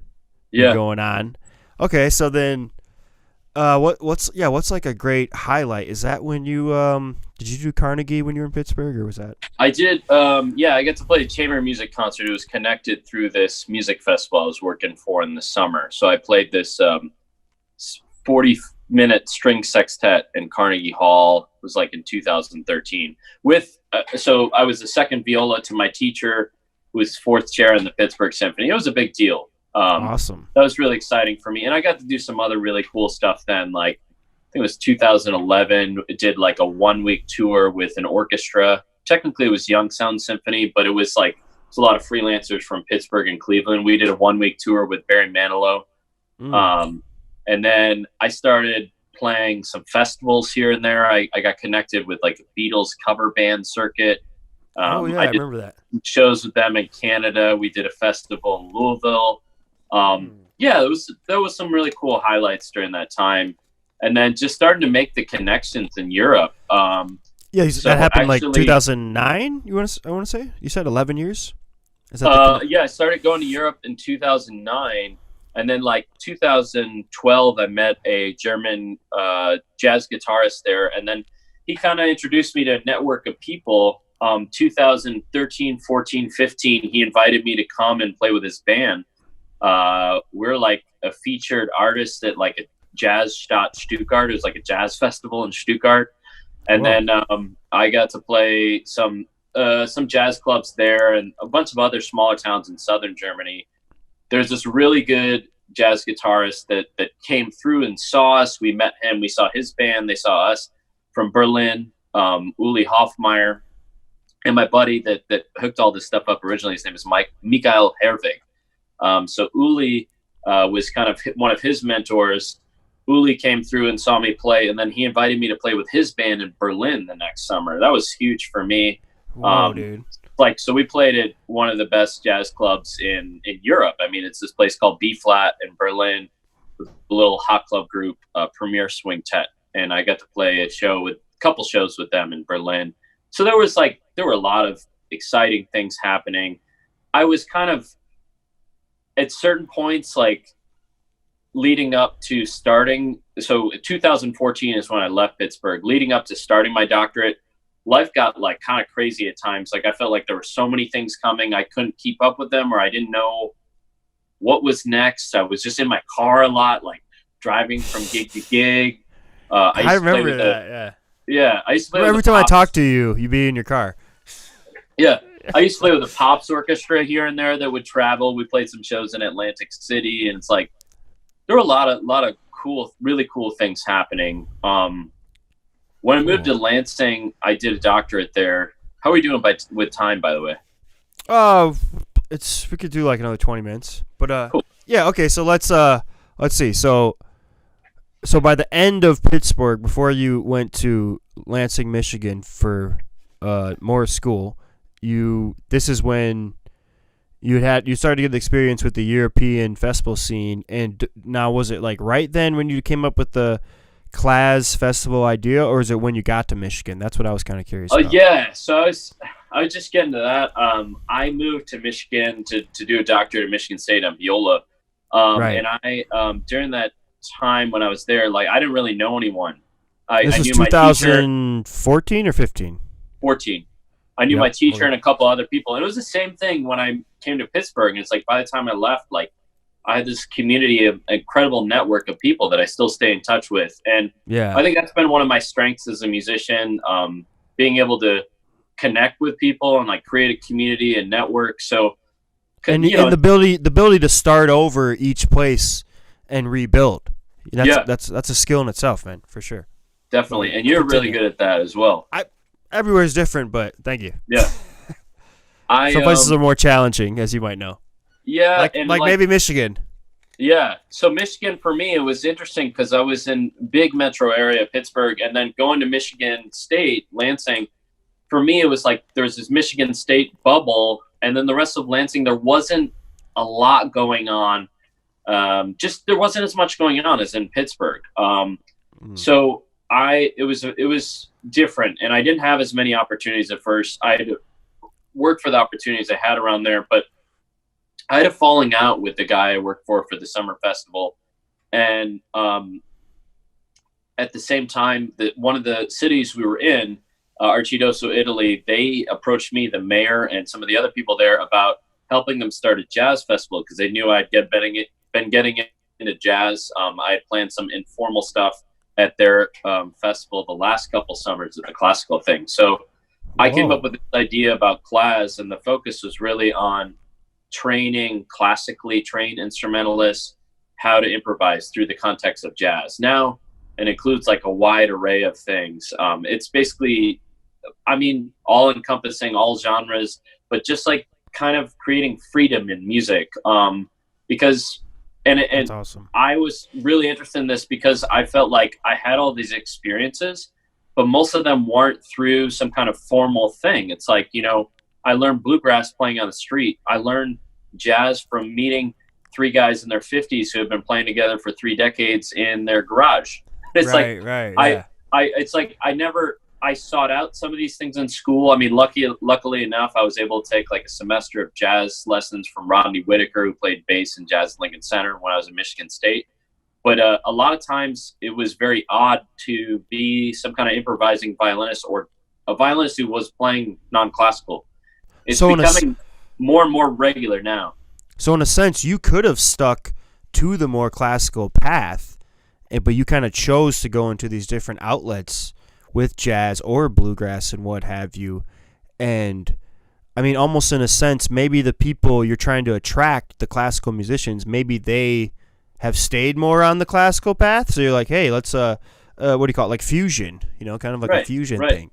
going on. Okay, so then what's like a great highlight? Is that when you did you do Carnegie when you were in Pittsburgh, or was that? I did. I got to play a chamber music concert. It was connected through this music festival I was working for in the summer. So I played this 40-minute string sextet in Carnegie Hall. It was like in 2013 with so I was the second viola to my teacher, who was fourth chair in the Pittsburgh Symphony. It was a big deal. Awesome. That was really exciting for me. And I got to do some other really cool stuff then. Like, I think it was 2011. It did like a 1-week tour with an orchestra. Technically it was Young Sound Symphony, but it was a lot of freelancers from Pittsburgh and Cleveland. We did a 1-week tour with Barry Manilow. And then I started playing some festivals here and there. I got connected with like a Beatles cover band circuit. I remember that. Shows with them in Canada. We did a festival in Louisville. There was some really cool highlights during that time. And then just starting to make the connections in Europe. That happened like 2009. I want to say you said 11 years. Is that I started going to Europe in 2009. And then like 2012, I met a German jazz guitarist there. And then he kind of introduced me to a network of people. 2013, 14, 15, he invited me to come and play with his band. We're like a featured artist at like a Jazzstadt Stuttgart. It was like a jazz festival in Stuttgart. And then I got to play some jazz clubs there and a bunch of other smaller towns in southern Germany. There's this really good jazz guitarist that came through and saw us. We met him. We saw his band. They saw us from Berlin, Uli Hofmeier. And my buddy that hooked all this stuff up originally, his name is Michael Herwig. So Uli was kind of one of his mentors. Uli came through and saw me play, and then he invited me to play with his band in Berlin the next summer. That was huge for me. Wow, dude. So we played at one of the best jazz clubs in Europe. I mean, it's this place called B-Flat in Berlin, with a little hot club group, Premier Swingtet. And I got to play a couple shows with them in Berlin. So there were a lot of exciting things happening. I was kind of at certain points, like leading up to starting. So 2014 is when I left Pittsburgh. Leading up to starting my doctorate, life got like kind of crazy at times. Like I felt like there were so many things coming. I couldn't keep up with them, or I didn't know what was next. I was just in my car a lot, like driving from gig to gig. I remember that. Yeah. I used to play every time I talk to you, you'd be in your car. Yeah. I used to play with the Pops Orchestra here and there that would travel. We played some shows in Atlantic City, and it's like there were a lot of cool, really cool things happening. When I moved to Lansing, I did a doctorate there. How are we doing with time, by the way? We could do like another 20 minutes, but cool. Yeah, okay. So let's see. So by the end of Pittsburgh, before you went to Lansing, Michigan for more school, this is when you started to get the experience with the European festival scene. And now, was it like right then when you came up with the Class Festival idea, or is it when you got to Michigan? That's what I was kind of curious about. Yeah. So I was just getting to that. I moved to Michigan to do a doctorate at Michigan State on viola. Right. And I during that time when I was there, like I didn't really know anyone. This was 2014 or 15? 14. I knew my teacher and a couple other people. And it was the same thing when I came to Pittsburgh. And it's like by the time I left, like I had this community of incredible network of people that I still stay in touch with. And I think that's been one of my strengths as a musician, being able to connect with people and like create a community and network. So, and the ability to start over each place and rebuild. That's a skill in itself, man, for sure. Definitely. And you're really good at that as well. Everywhere's different, but thank you. Yeah. I Some places are more challenging, as you might know. yeah, Like and like maybe Michigan. yeah. So Michigan for me, it was interesting because I was in big metro area, Pittsburgh, and then going to Michigan State, Lansing. For me, it was like there's this Michigan State bubble, and then the rest of Lansing, there wasn't a lot going on. Just there wasn't as much going on as in Pittsburgh. So it was different, and I didn't have as many opportunities at first. I had to work for the opportunities I had around there, but I had a falling out with the guy I worked for the summer festival, and at the same time, that one of the cities we were in, Arcidoso, Italy, they approached me, the mayor, and some of the other people there about helping them start a jazz festival because they knew been getting into jazz. I had planned some informal stuff at their festival the last couple summers at the classical thing. So I came up with this idea about class, and the focus was really on training classically trained instrumentalists how to improvise through the context of jazz. Now, it includes like a wide array of things. It's basically, I mean, all encompassing all genres, but just like kind of creating freedom in music. Because That's awesome. I was really interested in this because I felt like I had all these experiences, but most of them weren't through some kind of formal thing. It's like, I learned bluegrass playing on the street. I learned jazz from meeting three guys in their 50s who have been playing together for 3 decades in their garage. It's I sought out some of these things in school. I mean, luckily enough, I was able to take like a semester of jazz lessons from Rodney Whitaker, who played bass in Jazz at Lincoln Center when I was at Michigan State. But a lot of times it was very odd to be some kind of improvising violinist or a violinist who was playing non-classical. It's becoming more and more regular now. So in a sense, you could have stuck to the more classical path, but you kind of chose to go into these different outlets with jazz or bluegrass and what have you. And I mean, almost in a sense, maybe the people you're trying to attract, the classical musicians, maybe they have stayed more on the classical path. So you're like, hey, let's what do you call it? Like fusion, kind of like a fusion thing.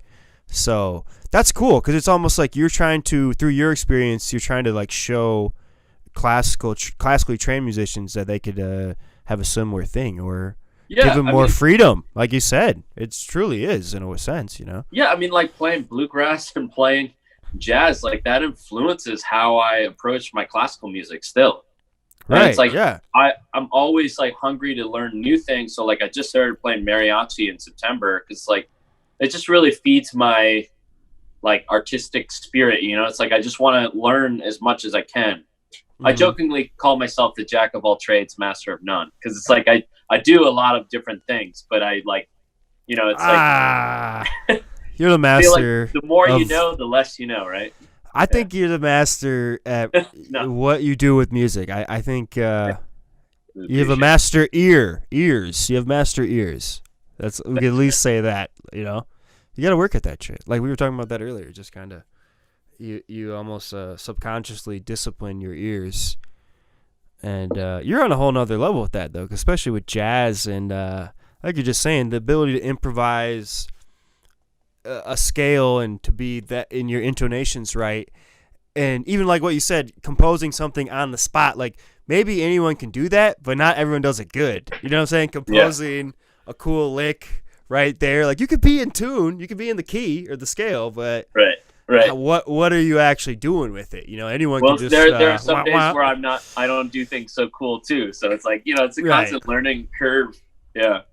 So that's cool because it's almost like you're trying to, through your experience, you're trying to like show classically trained musicians that they could have a similar thing or give them more freedom. Like you said, it truly is in a sense, Yeah, I mean, like playing bluegrass and playing jazz, like that influences how I approach my classical music still. And right. It's like, yeah. I'm always like hungry to learn new things. So like I just started playing mariachi in September because like it just really feeds my like artistic spirit. It's like I just want to learn as much as I can. Mm-hmm. I jokingly call myself the jack of all trades, master of none, because it's like I do a lot of different things, but I like, it's like you're the master. Like the more you know, the less you know, right? I think you're the master at what you do with music. I think you have a master ears. You have master ears. We can at least say that. You got to work at that shit. Like we were talking about that earlier. Just kind of you almost subconsciously discipline your ears, and you're on a whole nother level with that though, especially with jazz and like you're just saying, the ability to improvise a scale and to be that in your intonations right, and even like what you said, composing something on the spot. Like maybe anyone can do that, but not everyone does it good. You know what I'm saying? Composing a cool lick right there. Like you could be in tune, you could be in the key or the scale, but right. What are you actually doing with it? Anyone can just. There are some days where I don't do things so cool too. So it's like it's a constant learning curve. Yeah.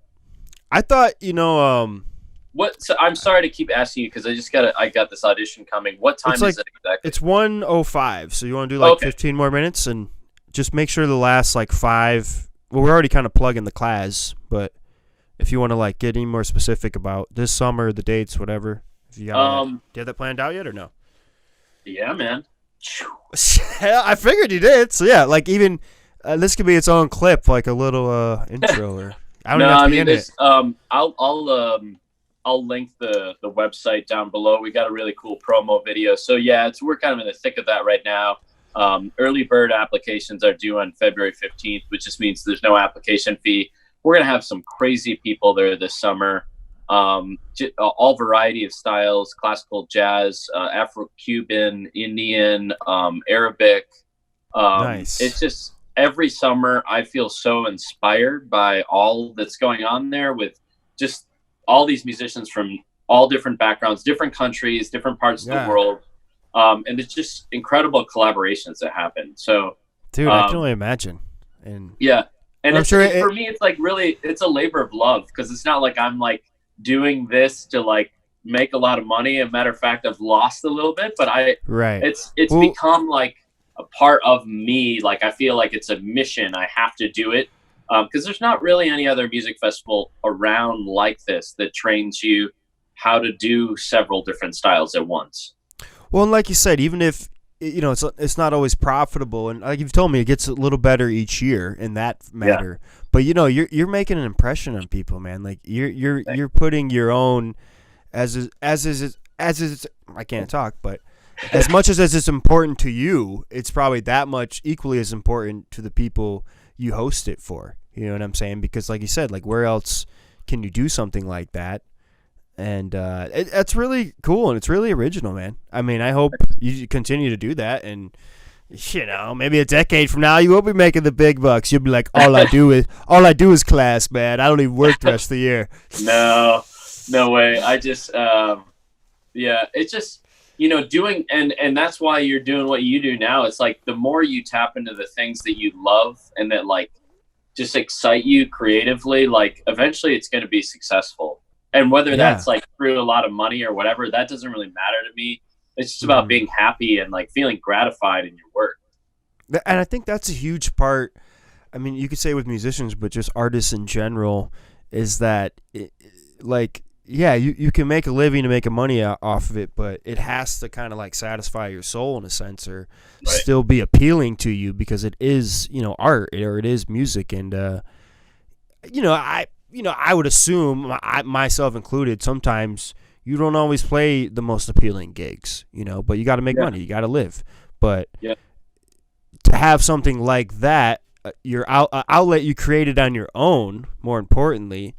I thought So I'm sorry to keep asking you because I got this audition coming. What time is it exactly? It's 1:05. So you want to do 15 more minutes and just make sure the last 5. Well, we're already kind of plugging the class, but if you want to get any more specific about this summer, the dates, whatever. If you got do you have that planned out yet or no? Yeah, man. I figured you did. So yeah, even this could be its own clip, like a little intro or I don't have to be in it. I'll link the website down below. We got a really cool promo video. So yeah, we're kind of in the thick of that right now. Early bird applications are due on February 15th, which just means there's no application fee. We're gonna have some crazy people there this summer. all variety of styles: classical, jazz, Afro-Cuban, Indian, Arabic. It's Nice. just every summer I feel so inspired by all that's going on there, with just all these musicians from all different backgrounds, different countries, different parts of the Yeah. world. And it's just incredible collaborations that happen. So, Dude, I can um, only imagine. And yeah. And I'm it's sure it, it for me, it's like really, it's a labor of love, because it's not like I'm like doing this to like make a lot of money. As a matter of fact, I've lost a little bit, but right. it's Well, become like a part of me. Like I feel like it's a mission. I have to do it, because there's not really any other music festival around like this that trains you how to do several different styles at once. well, and like you said, even if it's not always profitable, and like you've told me, it gets a little better each year in that Yeah. matter. But you're making an impression on people, man. Like you're putting your own as is I can't talk, but as much as it's important to you, it's probably that much equally as important to the people you host it for. You know what I'm saying? Because like you said, like where else can you do something like that? And it's really cool and it's really original, man. I mean, I hope you continue to do that, and maybe a decade from now, you will be making the big bucks. You'll be like, all I do is class, man. I don't even work the rest of the year. No, no way. I just, yeah, it's just, doing, and that's why you're doing what you do now. It's like the more you tap into the things that you love and that like just excite you creatively, like eventually it's going to be successful. And whether Yeah. that's like through a lot of money or whatever, that doesn't really matter to me. It's just about Mhm. being happy and like feeling gratified in your work. And I think that's a huge part. I mean, you could say with musicians, but just artists in general, is that like, yeah, you can make a living and make a money off of it, but it has to kind of like satisfy your soul in a sense, or Right. still be appealing to you because it is art, or it is music. And I would assume, myself included, sometimes you don't always play the most appealing gigs, but you got to make Yeah. money, you got to live. But Yeah. to have something like that, your outlet you created on your own, more importantly,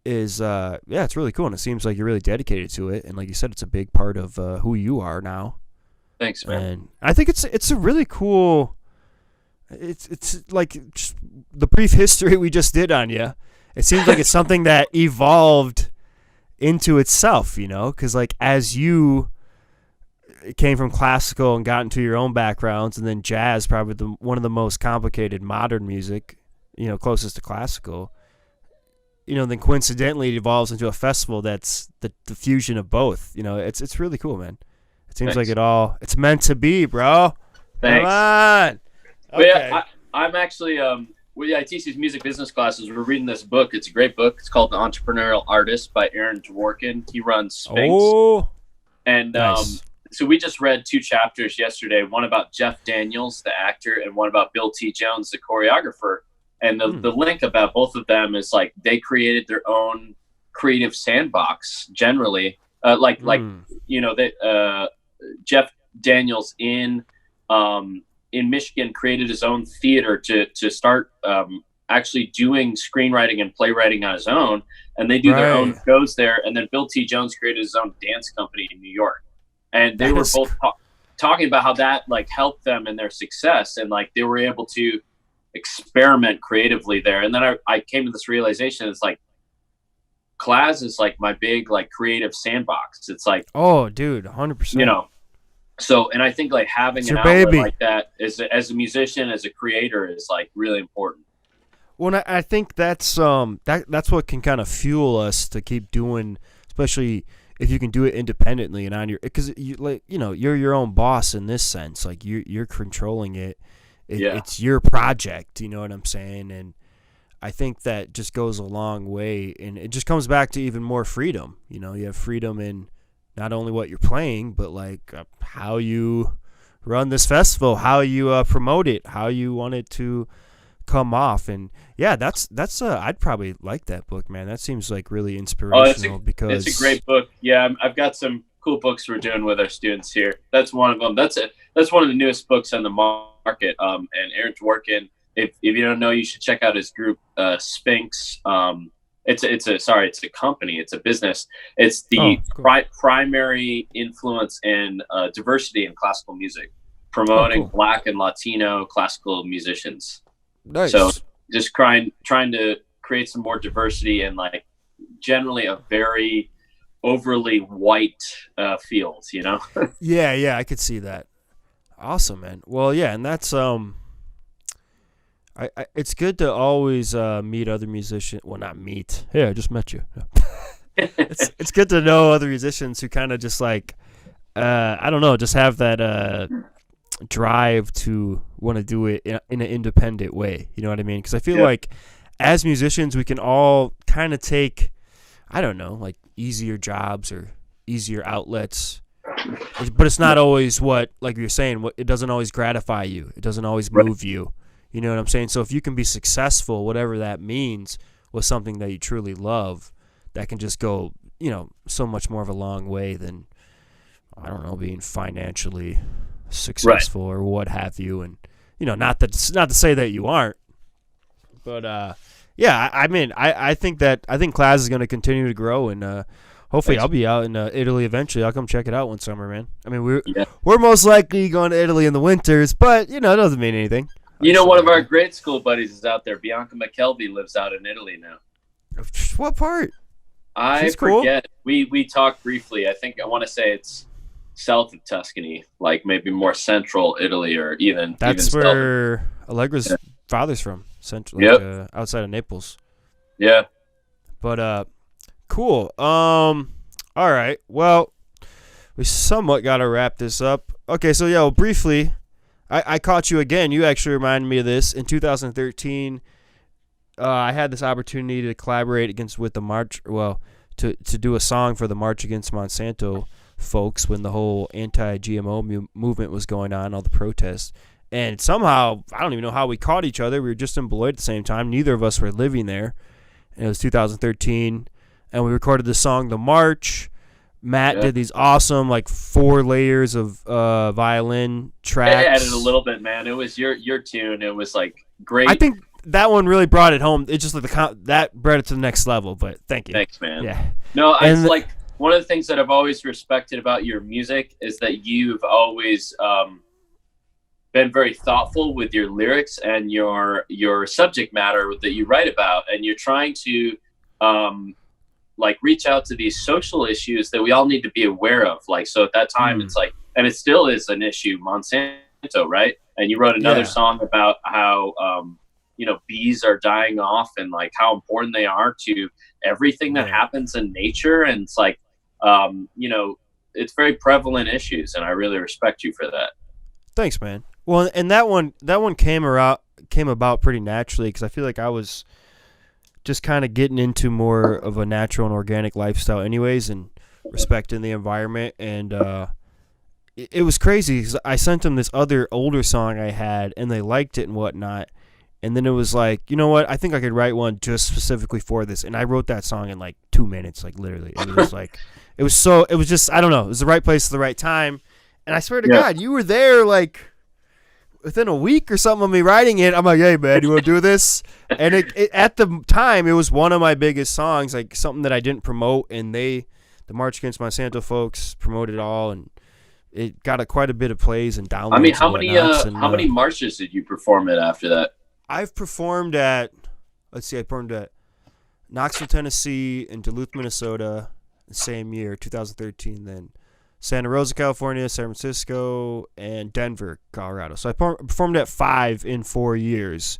is it's really cool, and it seems like you're really dedicated to it, and like you said, it's a big part of who you are now. Thanks, man. And I think it's a really cool. It's like just the brief history we just did on you. It seems like it's something that evolved into itself, because like as you came from classical and got into your own backgrounds, and then jazz, probably one of the most complicated modern music, closest to classical. Then coincidentally it evolves into a festival that's the fusion of both. It's really cool, man. It seems like Thanks. it's meant to be, bro. Come Thanks. on. But yeah, Okay. I'm actually I teach these music business classes. We're reading this book. It's a great book. It's called The Entrepreneurial Artist by Aaron Dworkin. He runs Sphinx. Oh, And nice. so we just read 2 chapters yesterday, one about Jeff Daniels, the actor, and one about Bill T. Jones, the choreographer. And the link about both of them is like they created their own creative sandbox generally. Jeff Daniels in Michigan created his own theater to start actually doing screenwriting and playwriting on his own. And they do their own Right. shows there. And then Bill T. Jones created his own dance company in New York. And they That were is both talking about how that like helped them in their success. And like they were able to experiment creatively there. And then I came to this realization. It's like class is like my big like creative sandbox. It's like, Oh, dude, 100%. So, and I think like having It's an your outlet baby. like that as a musician, as a creator is like really important. Well, and I think that's that's what can kind of fuel us to keep doing, especially if you can do it independently and on your, because you're your own boss in this sense. Like you're controlling it. Yeah. It's your project. You know what I'm saying? And I think that just goes a long way, and it just comes back to even more freedom. You have freedom in not only what you're playing, but like how you run this festival, how you promote it, how you want it to come off. And yeah, that's I'd probably like that book, man. That seems like really inspirational because It's a great book. Yeah, I've got some cool books we're doing with our students here. That's one of them. That's one of the newest books on the market. And Aaron Dworkin, if you don't know, you should check out his group, Sphinx. it's a company, it's a business. It's Oh, the cool. primary influence in diversity in classical music, Oh, promoting cool. Black and Latino classical musicians. So Nice. just trying to create some more diversity in like generally a very overly white field, you know. Yeah, yeah, I could see that. Awesome, man. Well, yeah, and that's it's good to always meet other musicians. Well, not meet. Yeah, I just met you. It's good to know other musicians who kind of just like I don't know, just have that drive to want to do it in an independent way. You know what I mean? Because I feel Yeah. like as musicians, we can all kind of take, I don't know, like easier jobs or easier outlets, but it's not always what, like you're saying, what it doesn't always gratify you. It doesn't always Right. move you. You know what I'm saying? So if you can be successful, whatever that means, with something that you truly love, that can just go, so much more of a long way than, I don't know, being financially Right. successful or what have you. And not to say that you aren't, but yeah, I mean, I think class is going to continue to grow, and hopefully Thanks. I'll be out in Italy eventually. I'll come check it out one summer, man. I mean, Yeah. we're most likely going to Italy in the winters, but it doesn't mean anything. You know, Something one of like our that. grade school buddies is out there. Bianca McKelvey lives out in Italy now. What part? I She's cool. forget. We talked briefly. I want to say it's south of Tuscany, like maybe more central Italy, or even That's southern. where Allegra's Yeah. father's from, central, like Yep. outside of Naples. Yeah. But cool. All right. Well, we somewhat got to wrap this up. Okay, so yeah, well, briefly, I caught you again. You actually reminded me of this in 2013. I had this opportunity to collaborate with the march. Well, to do a song for the March Against Monsanto folks when the whole anti-GMO movement was going on, all the protests. And somehow, I don't even know how we caught each other. We were just in Beloit at the same time. Neither of us were living there. And it was 2013, and we recorded the song "The March." Matt Yeah. did these awesome, like 4 layers of violin I tracks. added a little bit, man. It was your tune. It was like great. I think that one really brought it home. It's just like that brought it to the next level. But thank you. Thanks, man. Yeah, No, it's and like one of the things that I've always respected about your music is that you've always been very thoughtful with your lyrics and your subject matter that you write about, and you're trying to like reach out to these social issues that we all need to be aware of. Like, so at that time, it's like, and it still is an issue, Monsanto, right? And you wrote another Yeah. song about how bees are dying off, and like how important they are to everything that Right. happens in nature. And it's like it's very prevalent issues, and I really respect you for that. Thanks, man. Well, and that one came about pretty naturally because I feel like I was just kind of getting into more of a natural and organic lifestyle, anyways, and respecting the environment. And it was crazy because I sent them this other older song I had, and they liked it and whatnot. And then it was like, you know what? I think I could write one just specifically for this. And I wrote that song in like 2 minutes, like literally. It was like, it was just, I don't know. It was the right place at the right time. And I swear to Yeah. God, you were there like within a week or something of me writing it. I'm like, hey, man, you want to do this? And it at the time, it was one of my biggest songs, like something that I didn't promote. And the March Against Monsanto folks promoted it all. And it got quite a bit of plays and downloads. I mean, and how many marches did you perform at after that? I've performed at, let's see, I performed at Knoxville, Tennessee, and Duluth, Minnesota, the same year, 2013. Then Santa Rosa, California, San Francisco, and Denver, Colorado. So I performed at 5 in 4 years,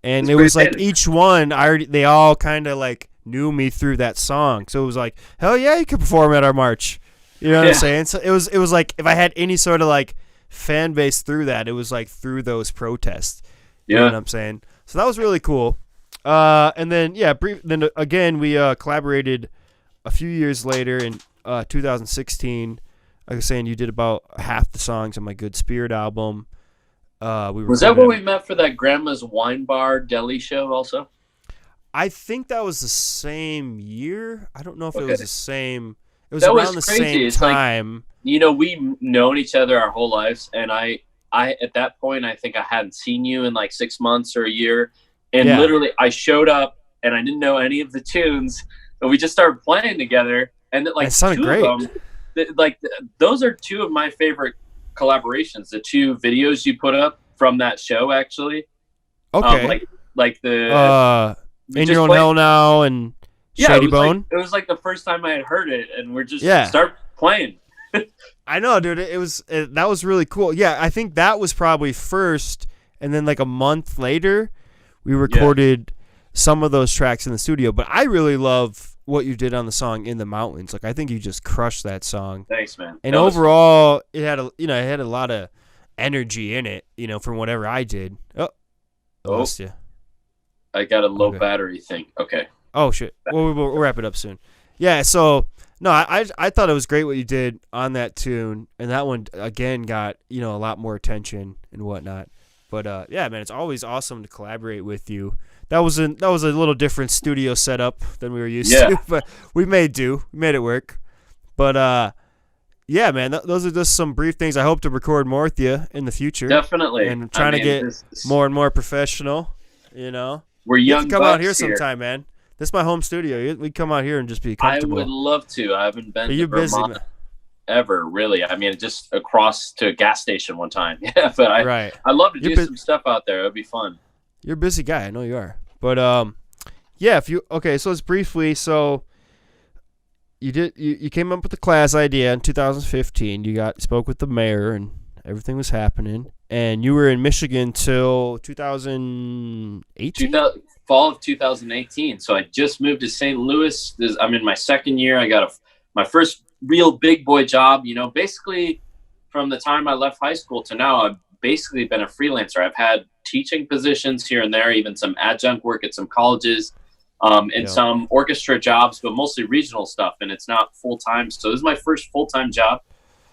and That's it was pretty like big. each one, they all kind of like knew me through that song. So it was like, hell yeah, you could perform at our march. You know what I'm Yeah. saying? So it was like if I had any sort of like fan base through that, it was like through those protests. You know what Yeah. I'm saying? So that was really cool. And then, yeah, then again, we collaborated a few years later in 2016. Like I was saying, you did about half the songs on my Good Spirit album. Was that where we met for that Grandma's Wine Bar Deli show also? I think that was the same year. I don't know if it Okay. was the same. It was That was around the crazy. same It's like- time. We've known each other our whole lives, and I at that point I think I hadn't seen you in like 6 months or a year, and Yeah. literally I showed up and I didn't know any of the tunes, but we just started playing together, and like It sounded two great. of them, those are two of my favorite collaborations. The two videos you put up from that show, actually. Okay. Like the In Your Own Hell Now and Shady Bone. It was like the first time I had heard it, and we're just start playing. I know, dude. That was really cool. Yeah, I think that was probably first, and then like a month later, we recorded some of those tracks in the studio. But I really love what you did on the song "In the Mountains." Like, I think you just crushed that song. Thanks, man. And overall, it had a lot of energy in it. From whatever I did. I lost you. I got a low battery thing. Okay. Oh shit. Well, we'll wrap it up soon. Yeah. So no, I thought it was great what you did on that tune, and that one again got a lot more attention and whatnot. But yeah, man, it's always awesome to collaborate with you. That was a little different studio setup than we were used to, but we made it work. But yeah, man, those are just some brief things. I hope to record more with you in the future. Definitely. And trying to get more and more professional. We're young. You come out here sometime, man. This is my home studio. We come out here and just be comfortable. I would love to. I haven't been to Vermont busy, ever, really. I mean, just across to a gas station one time. Yeah, but I'd love to do some stuff out there. It'd be fun. You're a busy guy. I know you are. But yeah. So let's briefly. So you came up with the class idea in 2015. You spoke with the mayor and everything was happening. And you were in Michigan till 2018? Fall of 2018. So I just moved to St. Louis. I'm in my second year. I got my first real big boy job. Basically from the time I left high school to now, I've basically been a freelancer. I've had teaching positions here and there, even some adjunct work at some colleges, and some orchestra jobs, but mostly regional stuff. And it's not full-time. So this is my first full-time job.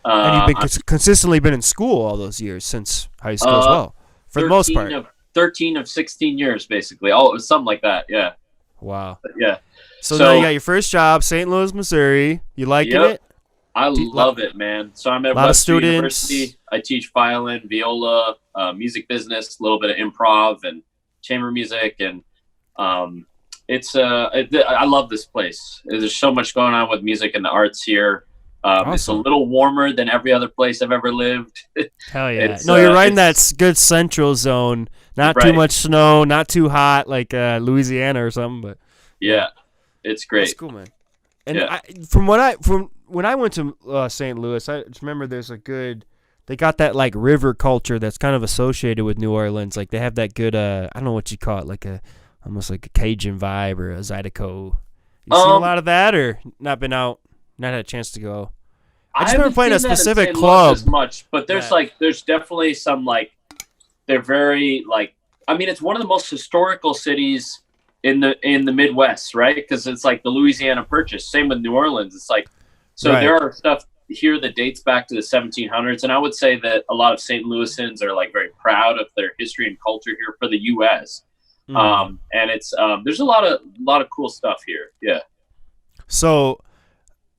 And you've been consistently been in school all those years since high school as well, for the most part. 13 of 16 years, basically. Oh, it was something like that, yeah. Wow. But yeah. So now you got your first job, St. Louis, Missouri. You liking it? I love it, man. So I'm at Webster University. I teach violin, viola, music business, a little bit of improv and chamber music, and I love this place. There's so much going on with music and the arts here. Awesome. It's a little warmer than every other place I've ever lived. Hell yeah. You're right in that good central zone. Not too much snow, not too hot like Louisiana or something, but yeah, it's great. That's cool, man. And from when I went to St. Louis, I just remember they got that like river culture that's kind of associated with New Orleans. Like they have that good I don't know what you call it, like almost like a Cajun vibe or a Zydeco. You seen a lot of that, or not been out? Not had a chance to go. I just remember playing a specific club. As much, but there's definitely some they're very it's one of the most historical cities in the Midwest, right? Because it's like the Louisiana Purchase. Same with New Orleans. It's there are stuff here that dates back to the 1700s, and I would say that a lot of St. Louisans are very proud of their history and culture here for the U.S. And it's there's a lot of cool stuff here. Yeah. So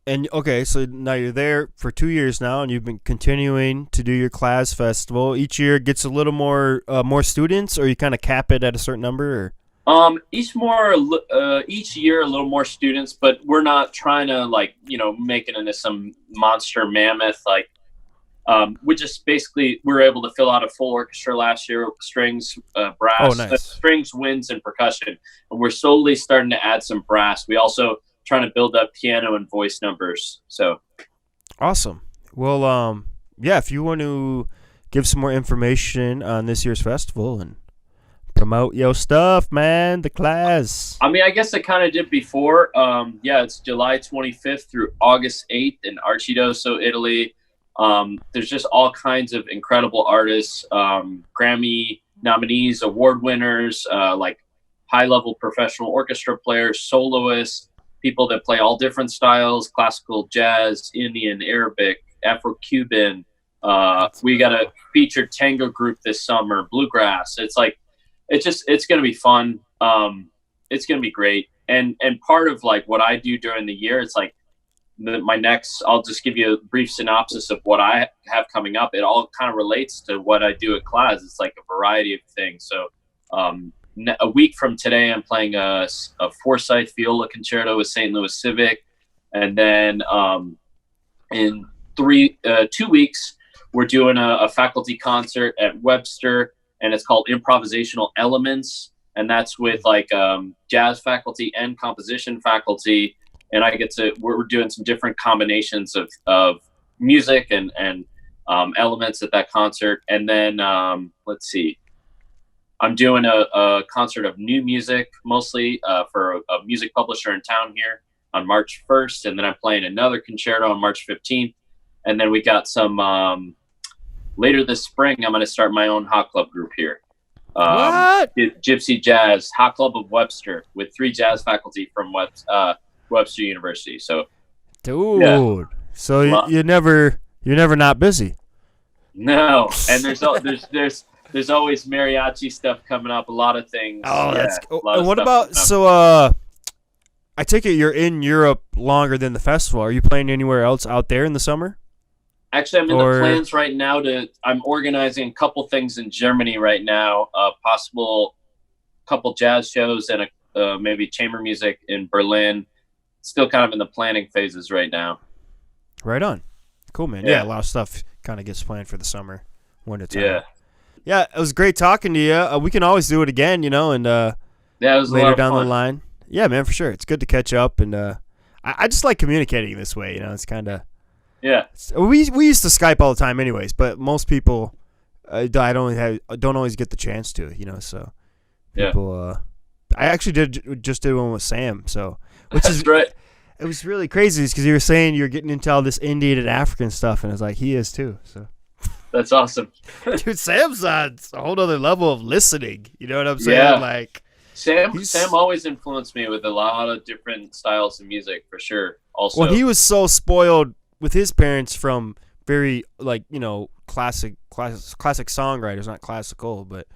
now you're there for 2 years now, and you've been continuing to do your class festival. Each year gets a little more students, or you kind of cap it at a certain number? Or? Each year a little more students, but we're not trying to make it into some monster mammoth. We just we're able to fill out a full orchestra last year with strings, brass, strings, winds, and percussion, and we're slowly starting to add some brass. We also trying to build up piano and voice numbers. So awesome. Well, if you want to give some more information on this year's festival and promote your stuff, man, the class. I mean, I guess I kind of did before. It's July 25th through August 8th in Arcidoso, Italy. There's just all kinds of incredible artists, Grammy nominees, award winners, high-level professional orchestra players, soloists, people that play all different styles: classical, jazz, Indian, Arabic, Afro-Cuban. We got a featured tango group this summer, bluegrass. It's going to be fun. It's going to be great. And part of what I do during the year, it's I'll just give you a brief synopsis of what I have coming up. It all kind of relates to what I do at class. It's a variety of things. So a week from today, I'm playing a Forsyth viola concerto with St. Louis Civic, and then in 2 weeks, we're doing a faculty concert at Webster, and it's called Improvisational Elements, and that's with like jazz faculty and composition faculty, and we're doing some different combinations of music and elements at that concert. And then let's see, I'm doing a concert of new music mostly for a music publisher in town here on March 1st, and then I'm playing another concerto on March 15th, and then we got some later this spring. I'm going to start my own hot club group here. What? Gypsy Jazz Hot Club of Webster with 3 jazz faculty from Webster University. So, dude, yeah. So you're never not busy. No, and there's always mariachi stuff coming up. A lot of things. Oh, that's cool. And what about I take it you're in Europe longer than the festival. Are you playing anywhere else out there in the summer? Actually, I'm in the plans right now I'm organizing a couple things in Germany right now, possible couple jazz shows and maybe chamber music in Berlin. Still kind of in the planning phases right now. Right on. Cool, man. Yeah, a lot of stuff kind of gets planned for the summer, winter time. Yeah, it was great talking to you. We can always do it again, and it was later down the line. Yeah, man, for sure. It's good to catch up, and I just like communicating this way. It's kind of. Yeah, we used to Skype all the time, anyways. But most people, don't always get the chance to, So, people, I actually did one with Sam. So, which is right. It was really crazy because you were saying you're getting into all this Indian and African stuff, and it's like he is too. So, that's awesome. Dude, Sam's on a whole other level of listening. You know what I'm saying? Yeah. Like Sam always influenced me with a lot of different styles of music, for sure. Also, well, he was so spoiled with his parents from very classic songwriters, not classical, but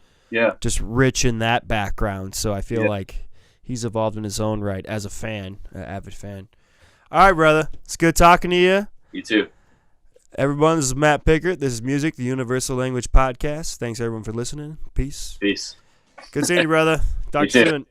just rich in that background. So I feel like he's evolved in his own right as a fan, an avid fan. All right, brother, it's good talking to you. You too. Everyone, this is Matt Pickart. This is Music, the Universal Language Podcast. Thanks everyone for listening. Peace. Good seeing you, brother. Talk to you soon.